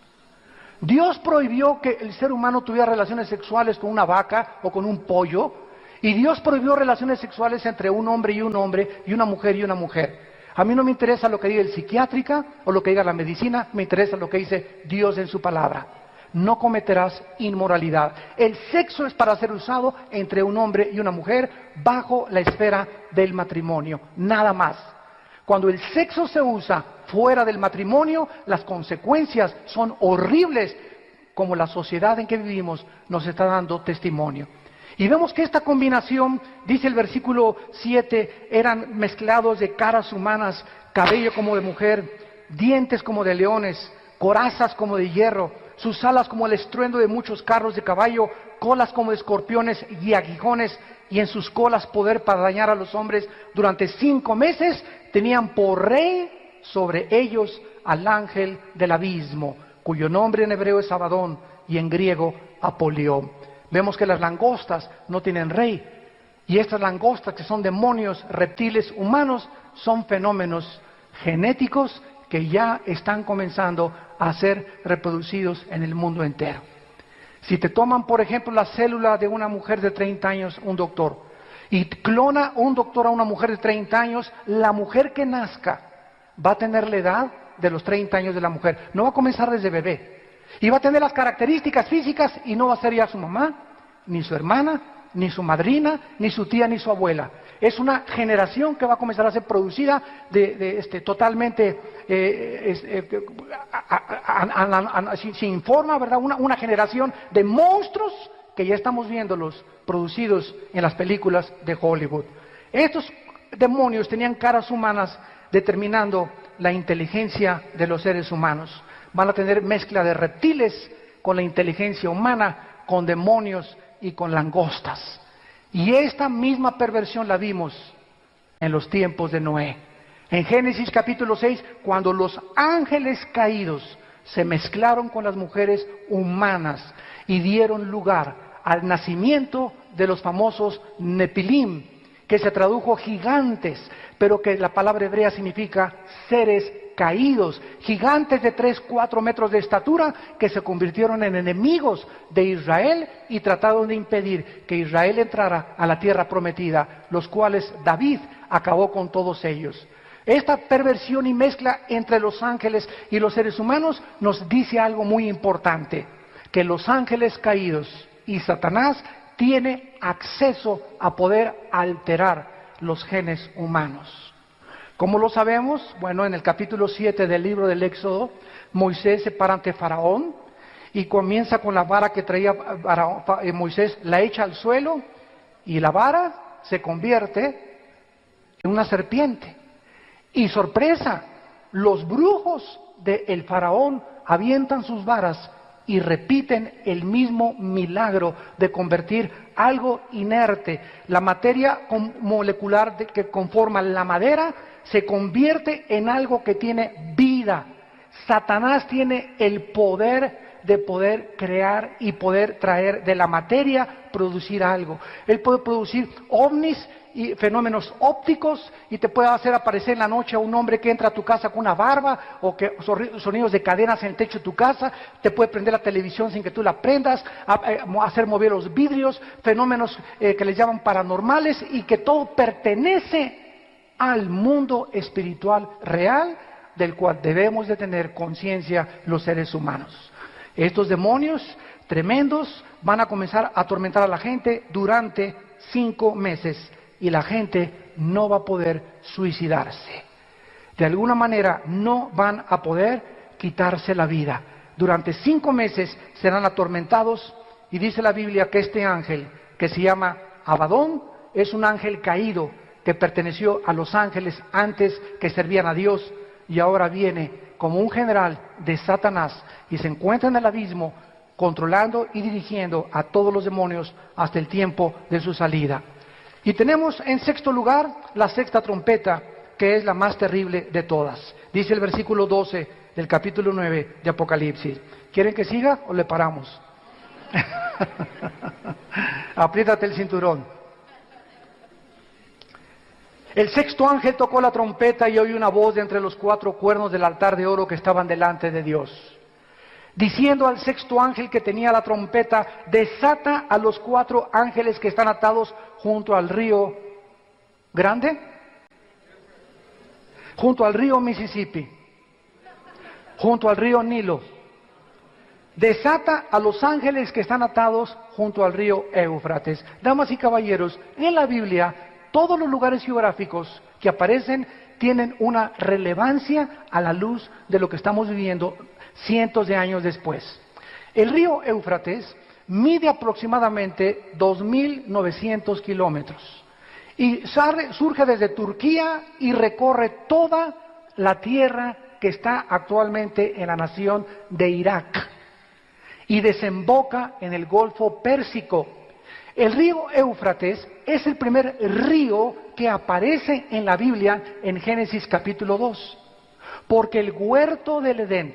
Dios prohibió que el ser humano tuviera relaciones sexuales con una vaca o con un pollo, y Dios prohibió relaciones sexuales entre un hombre y una mujer y una mujer. A mí no me interesa lo que diga el psiquiátrica o lo que diga la medicina, me interesa lo que dice Dios en su palabra. No cometerás inmoralidad. El sexo es para ser usado entre un hombre y una mujer bajo la esfera del matrimonio, nada más. Cuando el sexo se usa fuera del matrimonio, las consecuencias son horribles, como la sociedad en que vivimos nos está dando testimonio. Y vemos que esta combinación, dice el versículo 7, eran mezclados de caras humanas, cabello como de mujer, dientes como de leones, corazas como de hierro, sus alas como el estruendo de muchos carros de caballo, colas como de escorpiones y aguijones, y en sus colas poder para dañar a los hombres. Durante 5 meses tenían por rey sobre ellos al ángel del abismo. cuyo nombre en hebreo es Abadón y en griego Apolión. Vemos que las langostas no tienen rey, y estas langostas, que son demonios, reptiles, humanos, son fenómenos genéticos que ya están comenzando a ser reproducidos en el mundo entero. Si te toman, por ejemplo, la célula de una mujer de 30 años, un doctor, y clona un doctor a una mujer de 30 años, la mujer que nazca va a tener la edad de los 30 años de la mujer. No va a comenzar desde bebé. Y va a tener las características físicas y no va a ser ya su mamá, ni su hermana, ni su madrina, ni su tía, ni su abuela. Es una generación que va a comenzar a ser producida totalmente sin forma, ¿verdad? Una generación de monstruos que ya estamos viéndolos producidos en las películas de Hollywood. Estos demonios tenían caras humanas determinando la inteligencia de los seres humanos. Van a tener mezcla de reptiles con la inteligencia humana, con demonios y con langostas. Y esta misma perversión la vimos en los tiempos de Noé. En Génesis capítulo 6, cuando los ángeles caídos se mezclaron con las mujeres humanas y dieron lugar al nacimiento de los famosos Nepilim, que se tradujo gigantes, pero que la palabra hebrea significa seres caídos, gigantes de 3-4 metros de estatura que se convirtieron en enemigos de Israel y trataron de impedir que Israel entrara a la tierra prometida, los cuales David acabó con todos ellos. Esta perversión y mezcla entre los ángeles y los seres humanos nos dice algo muy importante, que los ángeles caídos y Satanás tiene acceso a poder alterar los genes humanos. ¿Cómo lo sabemos? Bueno, en el capítulo 7 del libro del Éxodo, Moisés se para ante Faraón y comienza con la vara que traía Moisés, la echa al suelo y la vara se convierte en una serpiente. Y sorpresa, los brujos del Faraón avientan sus varas y repiten el mismo milagro de convertir algo inerte, la materia molecular que conforma la madera, se convierte en algo que tiene vida. Satanás tiene el poder de poder crear y poder traer de la materia, producir algo. Él puede producir ovnis y fenómenos ópticos y te puede hacer aparecer en la noche a un hombre que entra a tu casa con una barba o que sonidos de cadenas en el techo de tu casa, te puede prender la televisión sin que tú la prendas, hacer mover los vidrios, fenómenos que les llaman paranormales y que todo pertenece al mundo espiritual real del cual debemos de tener conciencia los seres humanos. Estos demonios tremendos van a comenzar a atormentar a la gente durante 5 meses y la gente no va a poder suicidarse. De alguna manera no van a poder quitarse la vida. Durante 5 meses serán atormentados y dice la Biblia que este ángel, que se llama Abadón, es un ángel caído que perteneció a los ángeles antes que servían a Dios y ahora viene como un general de Satanás y se encuentra en el abismo controlando y dirigiendo a todos los demonios hasta el tiempo de su salida. Y tenemos en sexto lugar la sexta trompeta, que es la más terrible de todas. Dice el versículo 12 del capítulo 9 de Apocalipsis. ¿Quieren que siga o le paramos? Apriétate el cinturón. El sexto ángel tocó la trompeta y oí una voz de entre los 4 cuernos del altar de oro que estaban delante de Dios, diciendo al sexto ángel que tenía la trompeta: desata a los 4 ángeles que están atados junto al río grande, junto al río Mississippi, junto al río Nilo. Desata a los ángeles que están atados junto al río Éufrates. Damas y caballeros, en la Biblia todos los lugares geográficos que aparecen tienen una relevancia a la luz de lo que estamos viviendo cientos de años después. El río Éufrates mide aproximadamente 2.900 kilómetros y surge desde Turquía y recorre toda la tierra que está actualmente en la nación de Irak y desemboca en el Golfo Pérsico. El río Éufrates es el primer río que aparece en la Biblia en Génesis capítulo 2, porque el huerto del Edén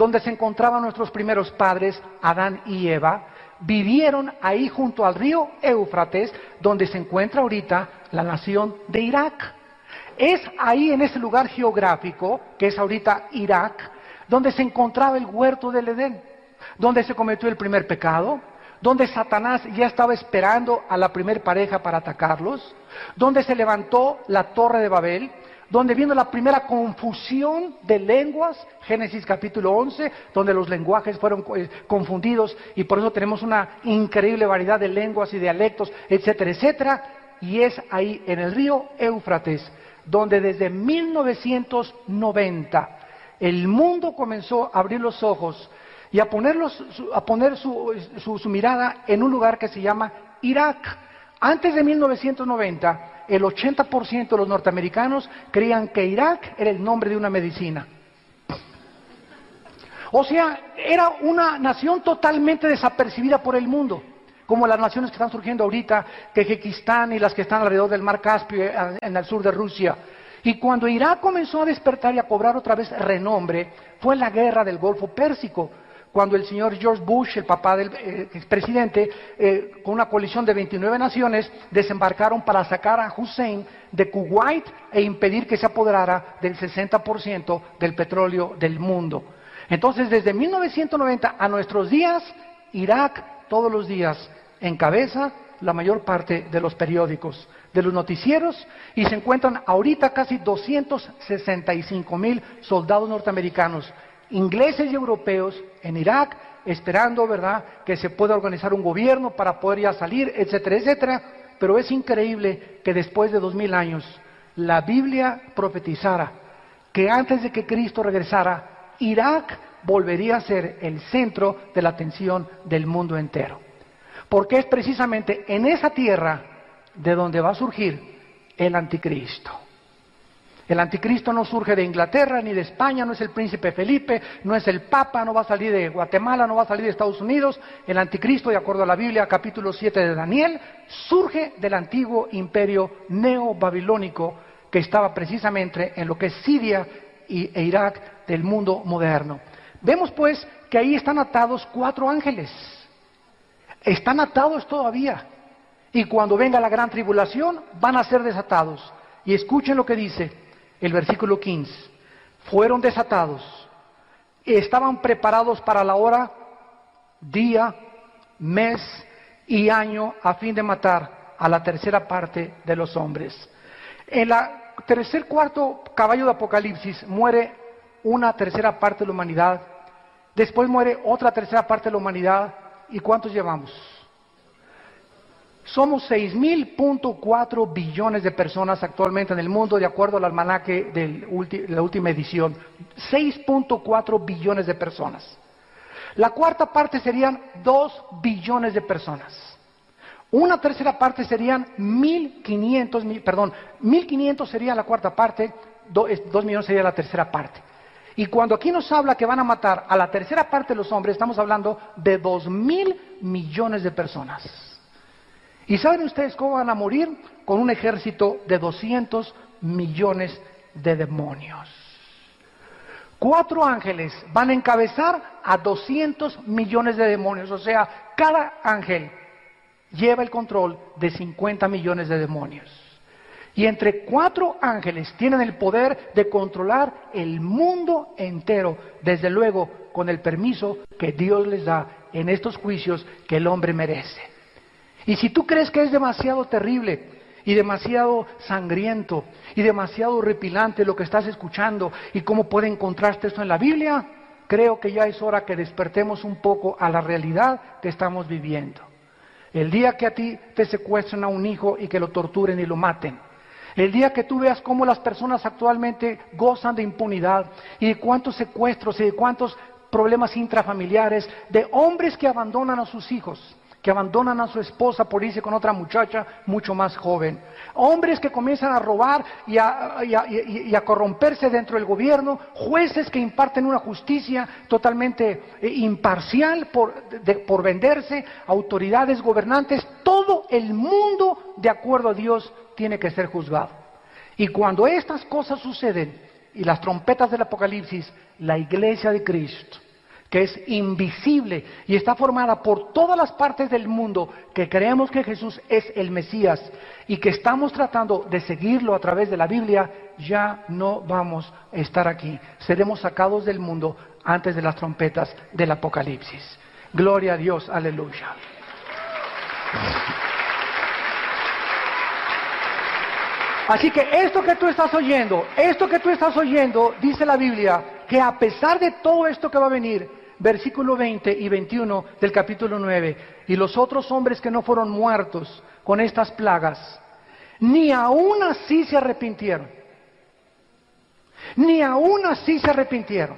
donde se encontraban nuestros primeros padres, Adán y Eva, vivieron ahí junto al río Éufrates, donde se encuentra ahorita la nación de Irak. Es ahí en ese lugar geográfico, que es ahorita Irak, donde se encontraba el huerto del Edén, donde se cometió el primer pecado, donde Satanás ya estaba esperando a la primer pareja para atacarlos, donde se levantó la torre de Babel, donde vino la primera confusión de lenguas, Génesis capítulo 11, donde los lenguajes fueron confundidos y por eso tenemos una increíble variedad de lenguas y dialectos, etcétera, etcétera. Y es ahí en el río Éufrates, donde desde 1990 el mundo comenzó a abrir los ojos y a poner su mirada en un lugar que se llama Irak. Antes de 1990, el 80% de los norteamericanos creían que Irak era el nombre de una medicina. O sea, era una nación totalmente desapercibida por el mundo, como las naciones que están surgiendo ahorita, Kazajistán y las que están alrededor del mar Caspio, en el sur de Rusia. Y cuando Irak comenzó a despertar y a cobrar otra vez renombre, fue en la guerra del Golfo Pérsico, cuando el señor George Bush, el papá del expresidente, con una coalición de 29 naciones, desembarcaron para sacar a Hussein de Kuwait e impedir que se apoderara del 60% del petróleo del mundo. Entonces, desde 1990 a nuestros días, Irak todos los días encabeza la mayor parte de los periódicos, de los noticieros, y se encuentran ahorita casi 265,000 soldados norteamericanos, ingleses y europeos en Irak, esperando, ¿verdad?, que se pueda organizar un gobierno para poder ya salir, etcétera, etcétera. Pero es increíble que después de 2000 años la Biblia profetizara que antes de que Cristo regresara, Irak volvería a ser el centro de la atención del mundo entero. Porque es precisamente en esa tierra de donde va a surgir el anticristo. El anticristo no surge de Inglaterra ni de España, no es el príncipe Felipe, no es el Papa, no va a salir de Guatemala, no va a salir de Estados Unidos. El anticristo, de acuerdo a la Biblia, capítulo 7 de Daniel, surge del antiguo imperio neobabilónico que estaba precisamente en lo que es Siria e Irak del mundo moderno. Vemos pues que ahí están atados 4 ángeles. Están atados todavía. Y cuando venga la gran tribulación, van a ser desatados. Y escuchen lo que dice el versículo 15. Fueron desatados. Estaban preparados para la hora, día, mes y año a fin de matar a la tercera parte de los hombres. En la cuarto caballo de Apocalipsis muere una tercera parte de la humanidad. Después muere otra tercera parte de la humanidad. ¿Y cuántos llevamos? Somos 6.4 billones de personas actualmente en el mundo, de acuerdo al almanaque de la última edición. 6.4 billones de personas. La cuarta parte serían 2 billones de personas. Una tercera parte serían 1.500 sería la cuarta parte, 2 millones sería la tercera parte. Y cuando aquí nos habla que van a matar a la tercera parte de los hombres, estamos hablando de 2.000 millones de personas. ¿Y saben ustedes cómo van a morir? Con un ejército de 200 millones de demonios. 4 ángeles van a encabezar a 200 millones de demonios. O sea, cada ángel lleva el control de 50 millones de demonios. Y entre 4 ángeles tienen el poder de controlar el mundo entero, desde luego con el permiso que Dios les da en estos juicios que el hombre merece. Y si tú crees que es demasiado terrible y demasiado sangriento y demasiado horripilante lo que estás escuchando y cómo puede encontrarte esto en la Biblia, creo que ya es hora que despertemos un poco a la realidad que estamos viviendo. El día que a ti te secuestren a un hijo y que lo torturen y lo maten. El día que tú veas cómo las personas actualmente gozan de impunidad y de cuántos secuestros y de cuántos problemas intrafamiliares, de hombres que abandonan a sus hijos, que abandonan a su esposa por irse con otra muchacha mucho más joven. Hombres que comienzan a robar y a corromperse dentro del gobierno, jueces que imparten una justicia totalmente imparcial por venderse, autoridades gobernantes, todo el mundo, de acuerdo a Dios, tiene que ser juzgado. Y cuando estas cosas suceden, y las trompetas del Apocalipsis, la iglesia de Cristo, que es invisible y está formada por todas las partes del mundo que creemos que Jesús es el Mesías y que estamos tratando de seguirlo a través de la Biblia, ya no vamos a estar aquí. Seremos sacados del mundo antes de las trompetas del Apocalipsis. Gloria a Dios, aleluya. Así que esto que tú estás oyendo, dice la Biblia, que a pesar de todo esto que va a venir, versículo 20 y 21 del capítulo 9, y los otros hombres que no fueron muertos con estas plagas, ni aún así se arrepintieron. Ni aún así se arrepintieron.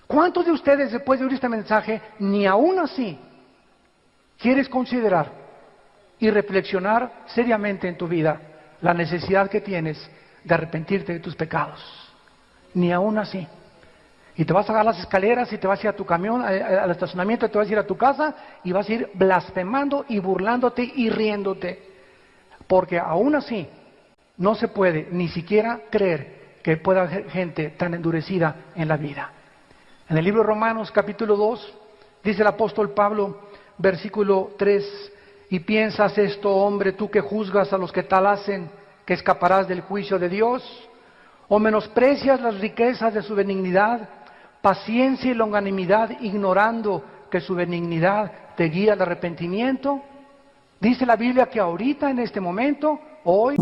¿Cuántos de ustedes, después de oír este mensaje, ni aún así quieres considerar y reflexionar seriamente en tu vida la necesidad que tienes de arrepentirte de tus pecados? Ni aún así. Y te vas a agarrar las escaleras y te vas a ir a tu camión, al estacionamiento, te vas a ir a tu casa y vas a ir blasfemando y burlándote y riéndote. Porque aún así no se puede ni siquiera creer que pueda haber gente tan endurecida en la vida. En el libro de Romanos capítulo 2 dice el apóstol Pablo, versículo 3, y piensas esto, hombre, tú que juzgas a los que tal hacen, que escaparás del juicio de Dios, o menosprecias las riquezas de su benignidad, paciencia y longanimidad, ignorando que su benignidad te guía al arrepentimiento. Dice la Biblia que ahorita, en este momento, hoy,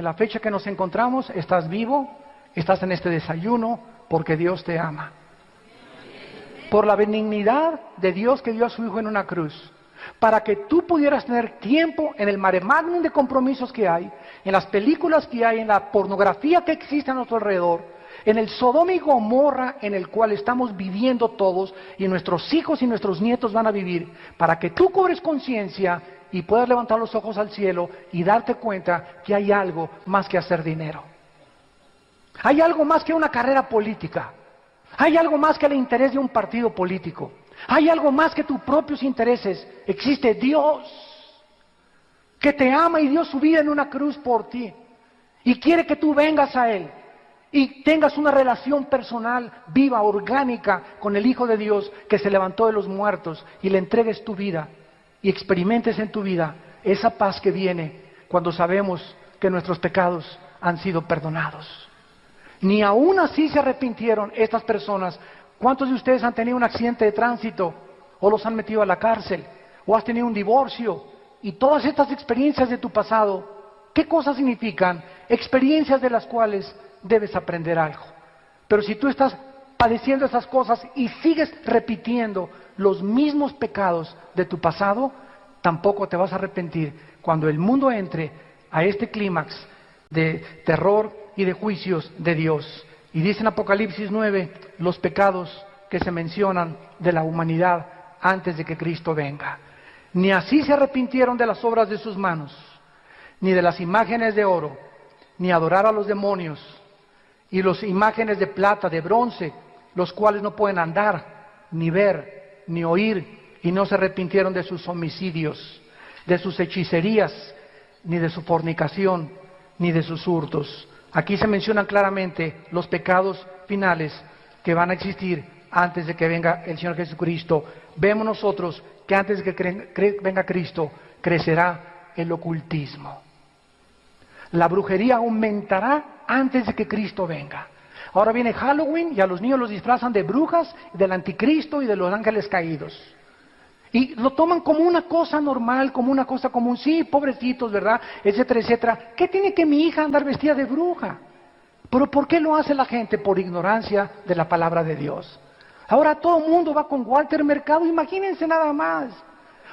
en la fecha que nos encontramos, estás vivo, estás en este desayuno, porque Dios te ama. Por la benignidad de Dios que dio a su Hijo en una cruz, para que tú pudieras tener tiempo en el mare magnum de compromisos que hay, en las películas que hay, en la pornografía que existe a nuestro alrededor, en el Sodoma y Gomorra en el cual estamos viviendo todos, y nuestros hijos y nuestros nietos van a vivir, para que tú cobres conciencia y puedas levantar los ojos al cielo y darte cuenta que hay algo más que hacer dinero. Hay algo más que una carrera política. Hay algo más que el interés de un partido político. Hay algo más que tus propios intereses. Existe Dios, que te ama y dio su vida en una cruz por ti. Y quiere que tú vengas a Él y tengas una relación personal, viva, orgánica, con el Hijo de Dios que se levantó de los muertos, y le entregues tu vida y experimentes en tu vida esa paz que viene cuando sabemos que nuestros pecados han sido perdonados. Ni aún así se arrepintieron estas personas. ¿Cuántos de ustedes han tenido un accidente de tránsito o los han metido a la cárcel o has tenido un divorcio? Y todas estas experiencias de tu pasado, ¿qué cosas significan? Experiencias de las cuales debes aprender algo. Pero si tú estás padeciendo esas cosas y sigues repitiendo los mismos pecados de tu pasado, tampoco te vas a arrepentir cuando el mundo entre a este clímax de terror y de juicios de Dios. Y dice en Apocalipsis 9 los pecados que se mencionan de la humanidad antes de que Cristo venga. Ni así se arrepintieron de las obras de sus manos, ni de las imágenes de oro, ni adorar a los demonios, y las imágenes de plata, de bronce, los cuales no pueden andar, ni ver, ni oír, y no se arrepintieron de sus homicidios, de sus hechicerías, ni de su fornicación, ni de sus hurtos. Aquí se mencionan claramente los pecados finales que van a existir antes de que venga el Señor Jesucristo. Vemos nosotros que antes de que venga Cristo, crecerá el ocultismo. La brujería aumentará antes de que Cristo venga. Ahora viene Halloween y a los niños los disfrazan de brujas, del anticristo y de los ángeles caídos. Y lo toman como una cosa normal, como una cosa común. Sí, pobrecitos, ¿verdad? Etcétera, etcétera. ¿Qué tiene que mi hija andar vestida de bruja? ¿Pero por qué lo hace la gente? Por ignorancia de la palabra de Dios. Ahora todo el mundo va con Walter Mercado, imagínense nada más.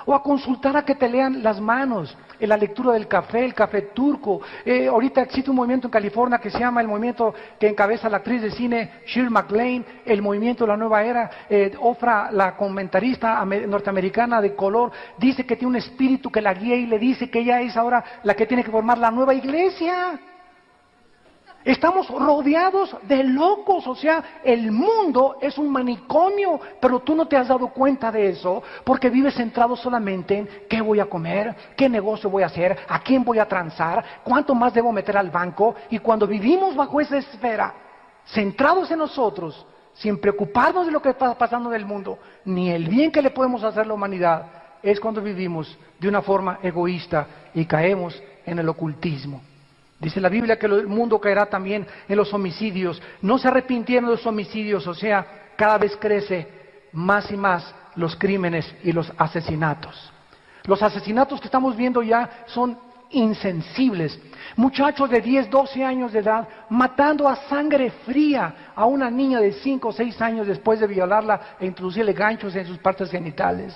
O a consultar a que te lean las manos, en la lectura del café, el café turco. Ahorita existe un movimiento en California que se llama el movimiento que encabeza la actriz de cine Shirley MacLaine, el movimiento de la nueva era. Ofra, la comentarista norteamericana de color, dice que tiene un espíritu que la guía y le dice que ella es ahora la que tiene que formar la nueva iglesia. Estamos rodeados de locos, o sea, el mundo es un manicomio, pero tú no te has dado cuenta de eso, porque vives centrado solamente en qué voy a comer, qué negocio voy a hacer, a quién voy a transar, cuánto más debo meter al banco, y cuando vivimos bajo esa esfera, centrados en nosotros, sin preocuparnos de lo que está pasando en el mundo, ni el bien que le podemos hacer a la humanidad, es cuando vivimos de una forma egoísta y caemos en el ocultismo. Dice la Biblia que el mundo caerá también en los homicidios. No se arrepintieron de los homicidios, o sea, cada vez crece más y más los crímenes y los asesinatos. Los asesinatos que estamos viendo ya son insensibles. Muchachos de 10, 12 años de edad matando a sangre fría a una niña de 5 o 6 años después de violarla e introducirle ganchos en sus partes genitales.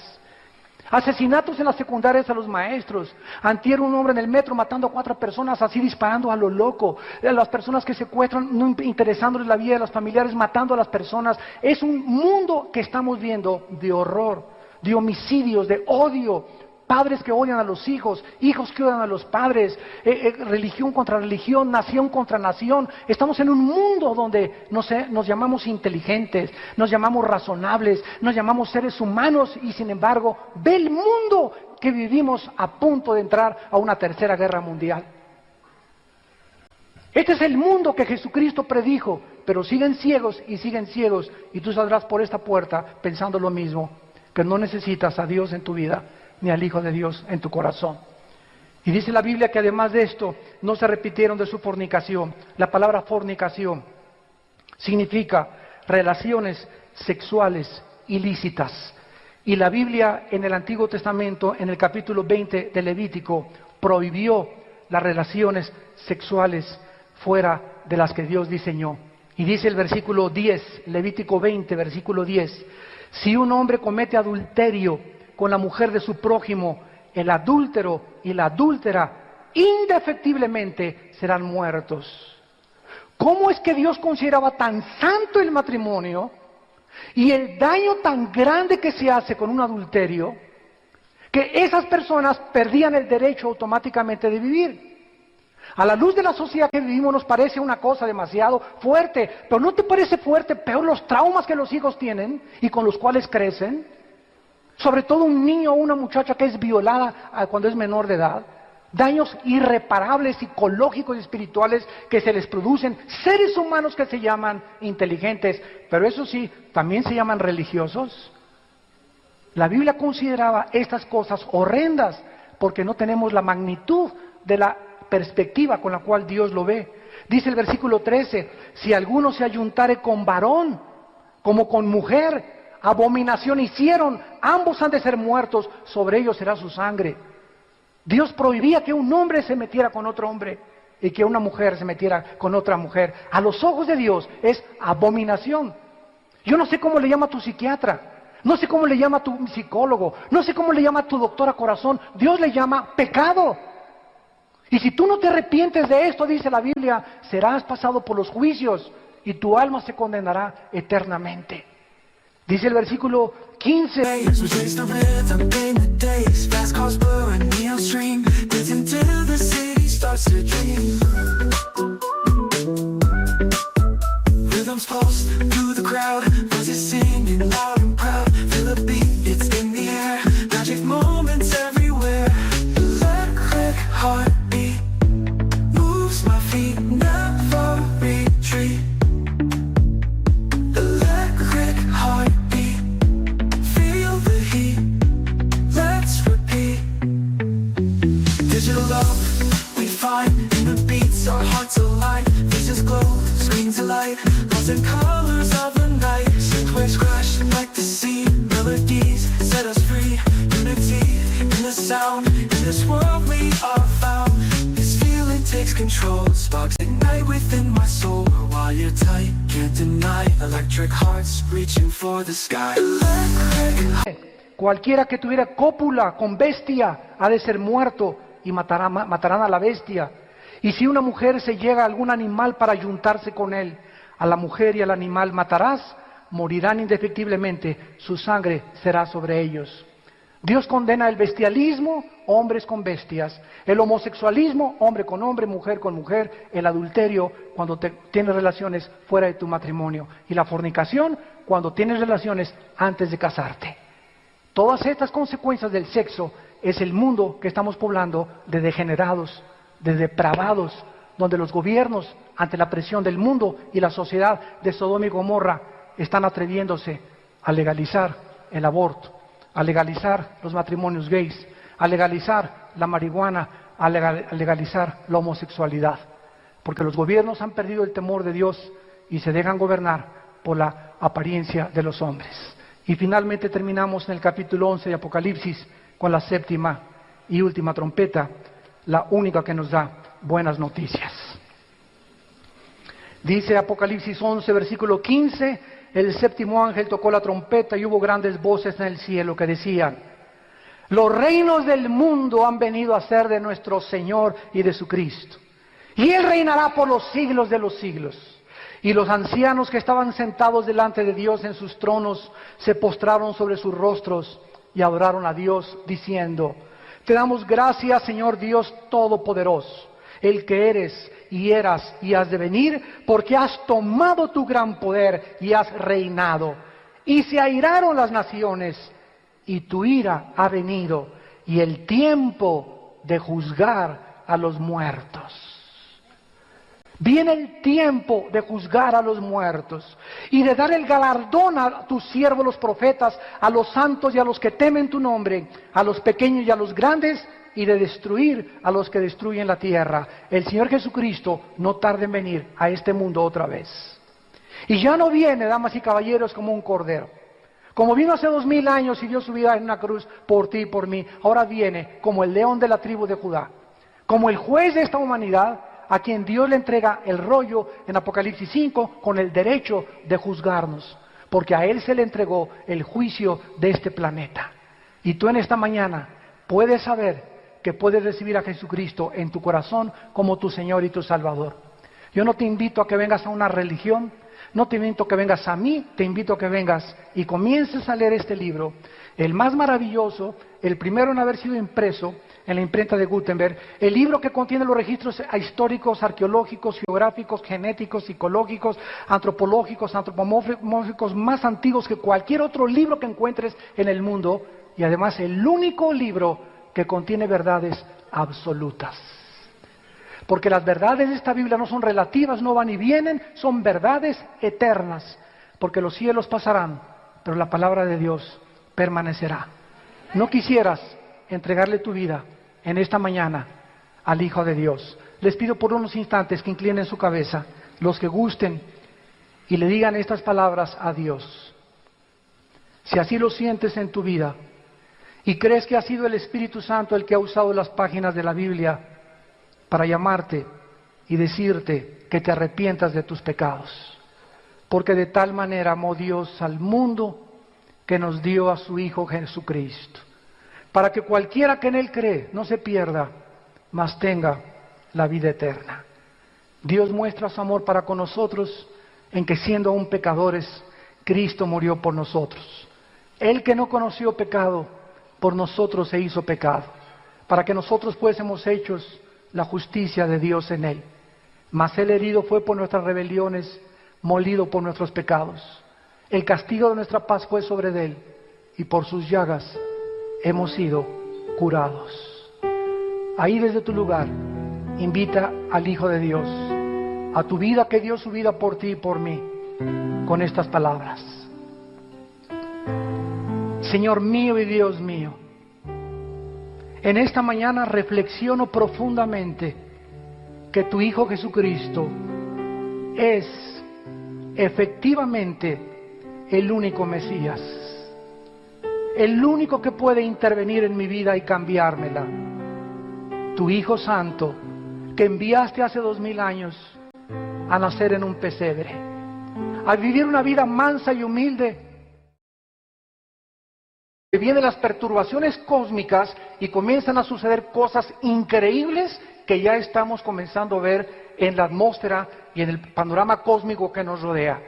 Asesinatos en las secundarias a los maestros. Antier un hombre en el metro matando a 4 personas, así disparando a lo loco. Las personas que secuestran, no interesándoles la vida de los familiares, matando a las personas. Es un mundo que estamos viendo de horror, de homicidios, de odio. Padres que odian a los hijos, hijos que odian a los padres, religión contra religión, nación contra nación. Estamos en un mundo donde nos llamamos inteligentes, nos llamamos razonables, nos llamamos seres humanos y sin embargo, ve el mundo que vivimos a punto de entrar a una tercera guerra mundial. Este es el mundo que Jesucristo predijo, pero siguen ciegos y tú saldrás por esta puerta pensando lo mismo, que no necesitas a Dios en tu vida, ni al Hijo de Dios en tu corazón. Y dice la Biblia que además de esto, no se arrepintieron de su fornicación. La palabra fornicación significa relaciones sexuales ilícitas. Y la Biblia en el Antiguo Testamento, en el capítulo 20 de Levítico, prohibió las relaciones sexuales fuera de las que Dios diseñó. Y dice el versículo 10, Levítico 20, versículo 10, si un hombre comete adulterio con la mujer de su prójimo, el adúltero y la adúltera indefectiblemente serán muertos. ¿Cómo es que Dios consideraba tan santo el matrimonio y el daño tan grande que se hace con un adulterio, que esas personas perdían el derecho automáticamente de vivir? A la luz de la sociedad que vivimos nos parece una cosa demasiado fuerte, pero ¿no te parece fuerte peor los traumas que los hijos tienen y con los cuales crecen? Sobre todo un niño o una muchacha que es violada cuando es menor de edad. Daños irreparables, psicológicos y espirituales que se les producen. Seres humanos que se llaman inteligentes, pero eso sí, también se llaman religiosos. La Biblia consideraba estas cosas horrendas porque no tenemos la magnitud de la perspectiva con la cual Dios lo ve. Dice el versículo 13, si alguno se ayuntare con varón como con mujer, abominación hicieron, ambos han de ser muertos, sobre ellos será su sangre. Dios prohibía que un hombre se metiera con otro hombre y que una mujer se metiera con otra mujer. A los ojos de Dios es abominación. Yo no sé cómo le llama a tu psiquiatra, no sé cómo le llama a tu psicólogo, no sé cómo le llama a tu doctora corazón. Dios le llama pecado. Y si tú no te arrepientes de esto, dice la Biblia, serás pasado por los juicios y tu alma se condenará eternamente. Dice el versículo 15. Digital love we find and colors of the night. Synthwaves crashing like the sea. Melodies set us free. Unity in the sound. In this world we are found. This feeling takes control. Sparks ignite within my soul. While you're tight, can't deny. Electric hearts reaching for the sky. Electric. Cualquiera que tuviera cópula con bestia ha de ser muerto y matarán a la bestia. Y si una mujer se llega a algún animal para juntarse con él, a la mujer y al animal matarás, morirán indefectiblemente, su sangre será sobre ellos. Dios condena el bestialismo, hombres con bestias, el homosexualismo, hombre con hombre, mujer con mujer, el adulterio, cuando tienes relaciones fuera de tu matrimonio, y la fornicación, cuando tienes relaciones antes de casarte. Todas estas consecuencias del sexo es el mundo que estamos poblando de degenerados, de depravados, donde los gobiernos, ante la presión del mundo y la sociedad de Sodoma y Gomorra, están atreviéndose a legalizar el aborto, a legalizar los matrimonios gays, a legalizar la marihuana, a legalizar la homosexualidad. Porque los gobiernos han perdido el temor de Dios y se dejan gobernar por la apariencia de los hombres. Y finalmente terminamos en el capítulo 11 de Apocalipsis con la séptima y última trompeta, la única que nos da buenas noticias. Dice Apocalipsis 11, versículo 15, el séptimo ángel tocó la trompeta y hubo grandes voces en el cielo que decían: los reinos del mundo han venido a ser de nuestro Señor y de su Cristo, y Él reinará por los siglos de los siglos. Y los ancianos que estaban sentados delante de Dios en sus tronos se postraron sobre sus rostros y adoraron a Dios diciendo: te damos gracias, Señor Dios Todopoderoso, el que eres y eras y has de venir, porque has tomado tu gran poder y has reinado. Y se airaron las naciones, y tu ira ha venido, y el tiempo de juzgar a los muertos. Viene el tiempo de juzgar a los muertos y de dar el galardón a tus siervos los profetas, a los santos y a los que temen tu nombre, a los pequeños y a los grandes, y de destruir a los que destruyen la tierra. El Señor Jesucristo no tarda en venir a este mundo otra vez. Y ya no viene, damas y caballeros, como un cordero. Como vino hace 2000 años y dio su vida en una cruz por ti y por mí, ahora viene como el león de la tribu de Judá, como el juez de esta humanidad, a quien Dios le entrega el rollo en Apocalipsis 5 con el derecho de juzgarnos, porque a Él se le entregó el juicio de este planeta. Y tú en esta mañana puedes saber que puedes recibir a Jesucristo en tu corazón como tu Señor y tu Salvador. Yo no te invito a que vengas a una religión, no te invito a que vengas a mí, te invito a que vengas y comiences a leer este libro, el más maravilloso, el primero en haber sido impreso en la imprenta de Gutenberg, el libro que contiene los registros históricos, arqueológicos, geográficos, genéticos, psicológicos, antropológicos, antropomórficos más antiguos que cualquier otro libro que encuentres en el mundo, y además el único libro que contiene verdades absolutas. Porque las verdades de esta Biblia no son relativas, no van y vienen, son verdades eternas. Porque los cielos pasarán, pero la palabra de Dios permanecerá. ¿No quisieras entregarle tu vida en esta mañana al Hijo de Dios? Les pido por unos instantes que inclinen su cabeza, los que gusten, y le digan estas palabras a Dios. Si así lo sientes en tu vida, y crees que ha sido el Espíritu Santo el que ha usado las páginas de la Biblia para llamarte y decirte que te arrepientas de tus pecados, porque de tal manera amó Dios al mundo que nos dio a su Hijo Jesucristo, para que cualquiera que en Él cree no se pierda, mas tenga la vida eterna. Dios muestra su amor para con nosotros en que siendo aún pecadores, Cristo murió por nosotros. Él que no conoció pecado, por nosotros se hizo pecado, para que nosotros fuésemos hechos la justicia de Dios en Él. Mas Él herido fue por nuestras rebeliones, molido por nuestros pecados. El castigo de nuestra paz fue sobre Él, y por sus llagas hemos sido curados. Ahí desde tu lugar, invita al Hijo de Dios a tu vida, que dio su vida por ti y por mí, con estas palabras: Señor mío y Dios mío, en esta mañana reflexiono profundamente que tu Hijo Jesucristo es efectivamente el único Mesías, el único que puede intervenir en mi vida y cambiármela, tu Hijo Santo, que enviaste hace 2000 años a nacer en un pesebre, a vivir una vida mansa y humilde. Que vienen las perturbaciones cósmicas y comienzan a suceder cosas increíbles que ya estamos comenzando a ver en la atmósfera y en el panorama cósmico que nos rodea.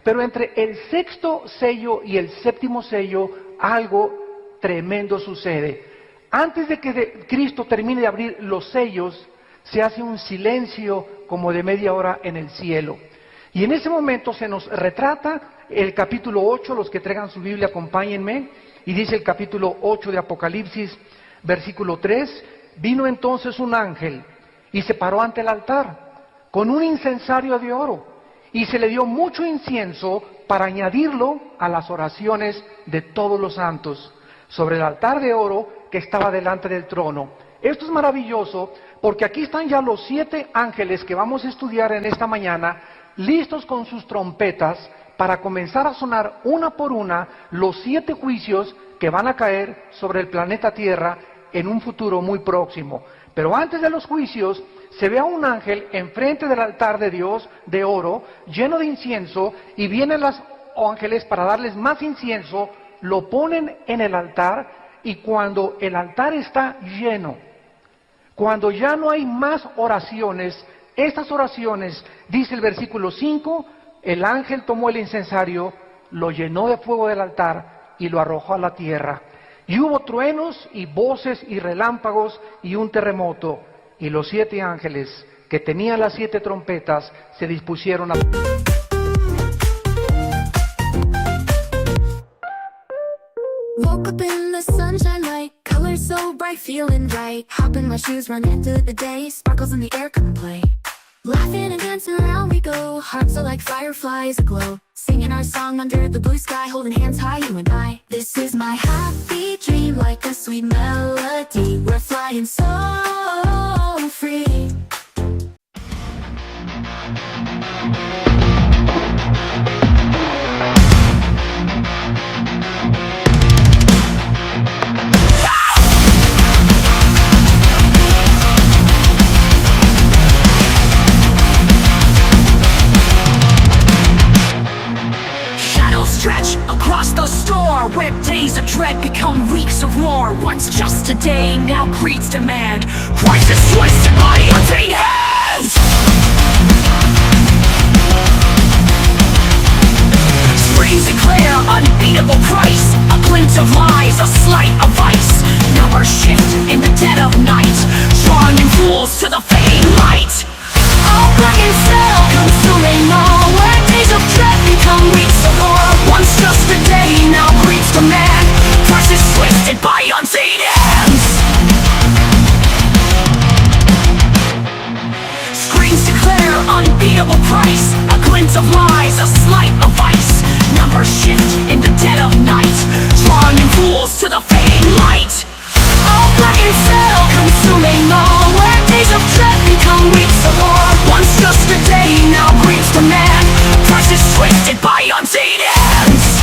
Pero entre el sexto sello y el séptimo sello, algo tremendo sucede. Antes de que Cristo termine de abrir los sellos, se hace un silencio como de media hora en el cielo. Y en ese momento se nos retrata el capítulo 8, los que traigan su Biblia acompáñenme, y dice el capítulo 8 de Apocalipsis, versículo 3, vino entonces un ángel y se paró ante el altar con un incensario de oro, y se le dio mucho incienso para añadirlo a las oraciones de todos los santos, sobre el altar de oro que estaba delante del trono. Esto es maravilloso, porque aquí están ya los 7 ángeles que vamos a estudiar en esta mañana, listos con sus trompetas, para comenzar a sonar una por una los 7 juicios que van a caer sobre el planeta Tierra en un futuro muy próximo. Pero antes de los juicios, se ve a un ángel enfrente del altar de Dios de oro, lleno de incienso, y vienen los ángeles para darles más incienso, lo ponen en el altar, y cuando el altar está lleno, cuando ya no hay más oraciones, estas oraciones, dice el versículo 5, el ángel tomó el incensario, lo llenó de fuego del altar y lo arrojó a la tierra. Y hubo truenos y voces y relámpagos y un terremoto. Y los 7 ángeles que tenían las 7 trompetas se dispusieron a... Woke up in the sunshine light, colors so bright, feeling right. Hop in my shoes, run into the day, sparkles in the air, come play. Laughing and dancing around we go, hearts are like fireflies aglow. Singing our song under the blue sky, holding hands high, you and I. This is my happy dream, like a sweet melody. We're flying so free. Stretch across the store, where days of dread become weeks of war. Once just a day, now greed's demand. Crisis twisted by unseen hands. Screams declare unbeatable price. A glint of lies, a slight of vice. Numbers shift in the dead of night, drawing fools to the fading light. All black and cell, consuming all, where days of dread become weeks of war. Once just a day, now greed's demand. Prices twisted by unseen hands. Screens declare unbeatable price. A glint of lies, a slight of vice. Numbers shift in the dead of night, drawing fools to the fading light. All black and cell, consuming all, where days of dread become weeks of war. Once just a day, now greed's demand. Prices twisted by unseen hands.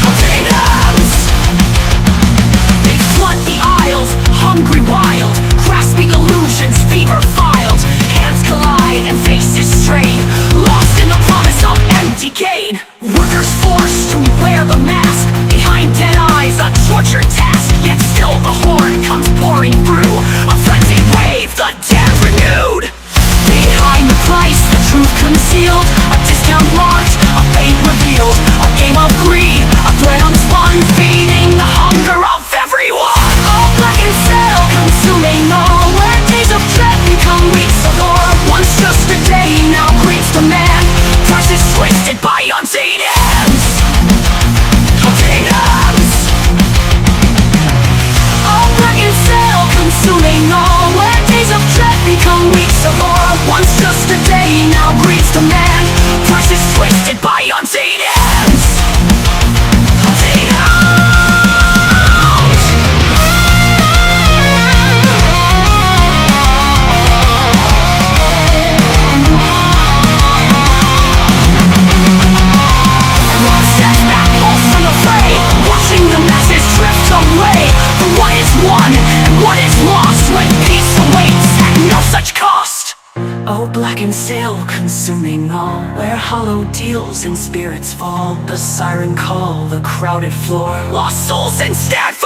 Unseen hands. They flood the aisles, hungry wild, grasping illusions, fever filed. Hands collide and faces strain, lost in the promise of empty gain. Workers forced to wear the mask, behind dead eyes a tortured task. Yet still the horde comes pouring through, a frenzied wave, the dead renewed. Behind the price, the truth concealed, a discount marked, a fate revealed. A game of greed, a threat unspun, feeding the hunger of everyone. All black and cell, consuming all, where days of dread become weeks of war. Once just a day, now greed's demand. Prices twisted by unseen hands. Unseen hands. All black and cell, consuming all, where days of dread become weeks of war. Once just a day, now greed's demand. Prices twisted by unseen hands. Unseen hands. dragon sail, consuming all. Where hollow deals and spirits fall. The siren call, the crowded floor. Lost souls and stats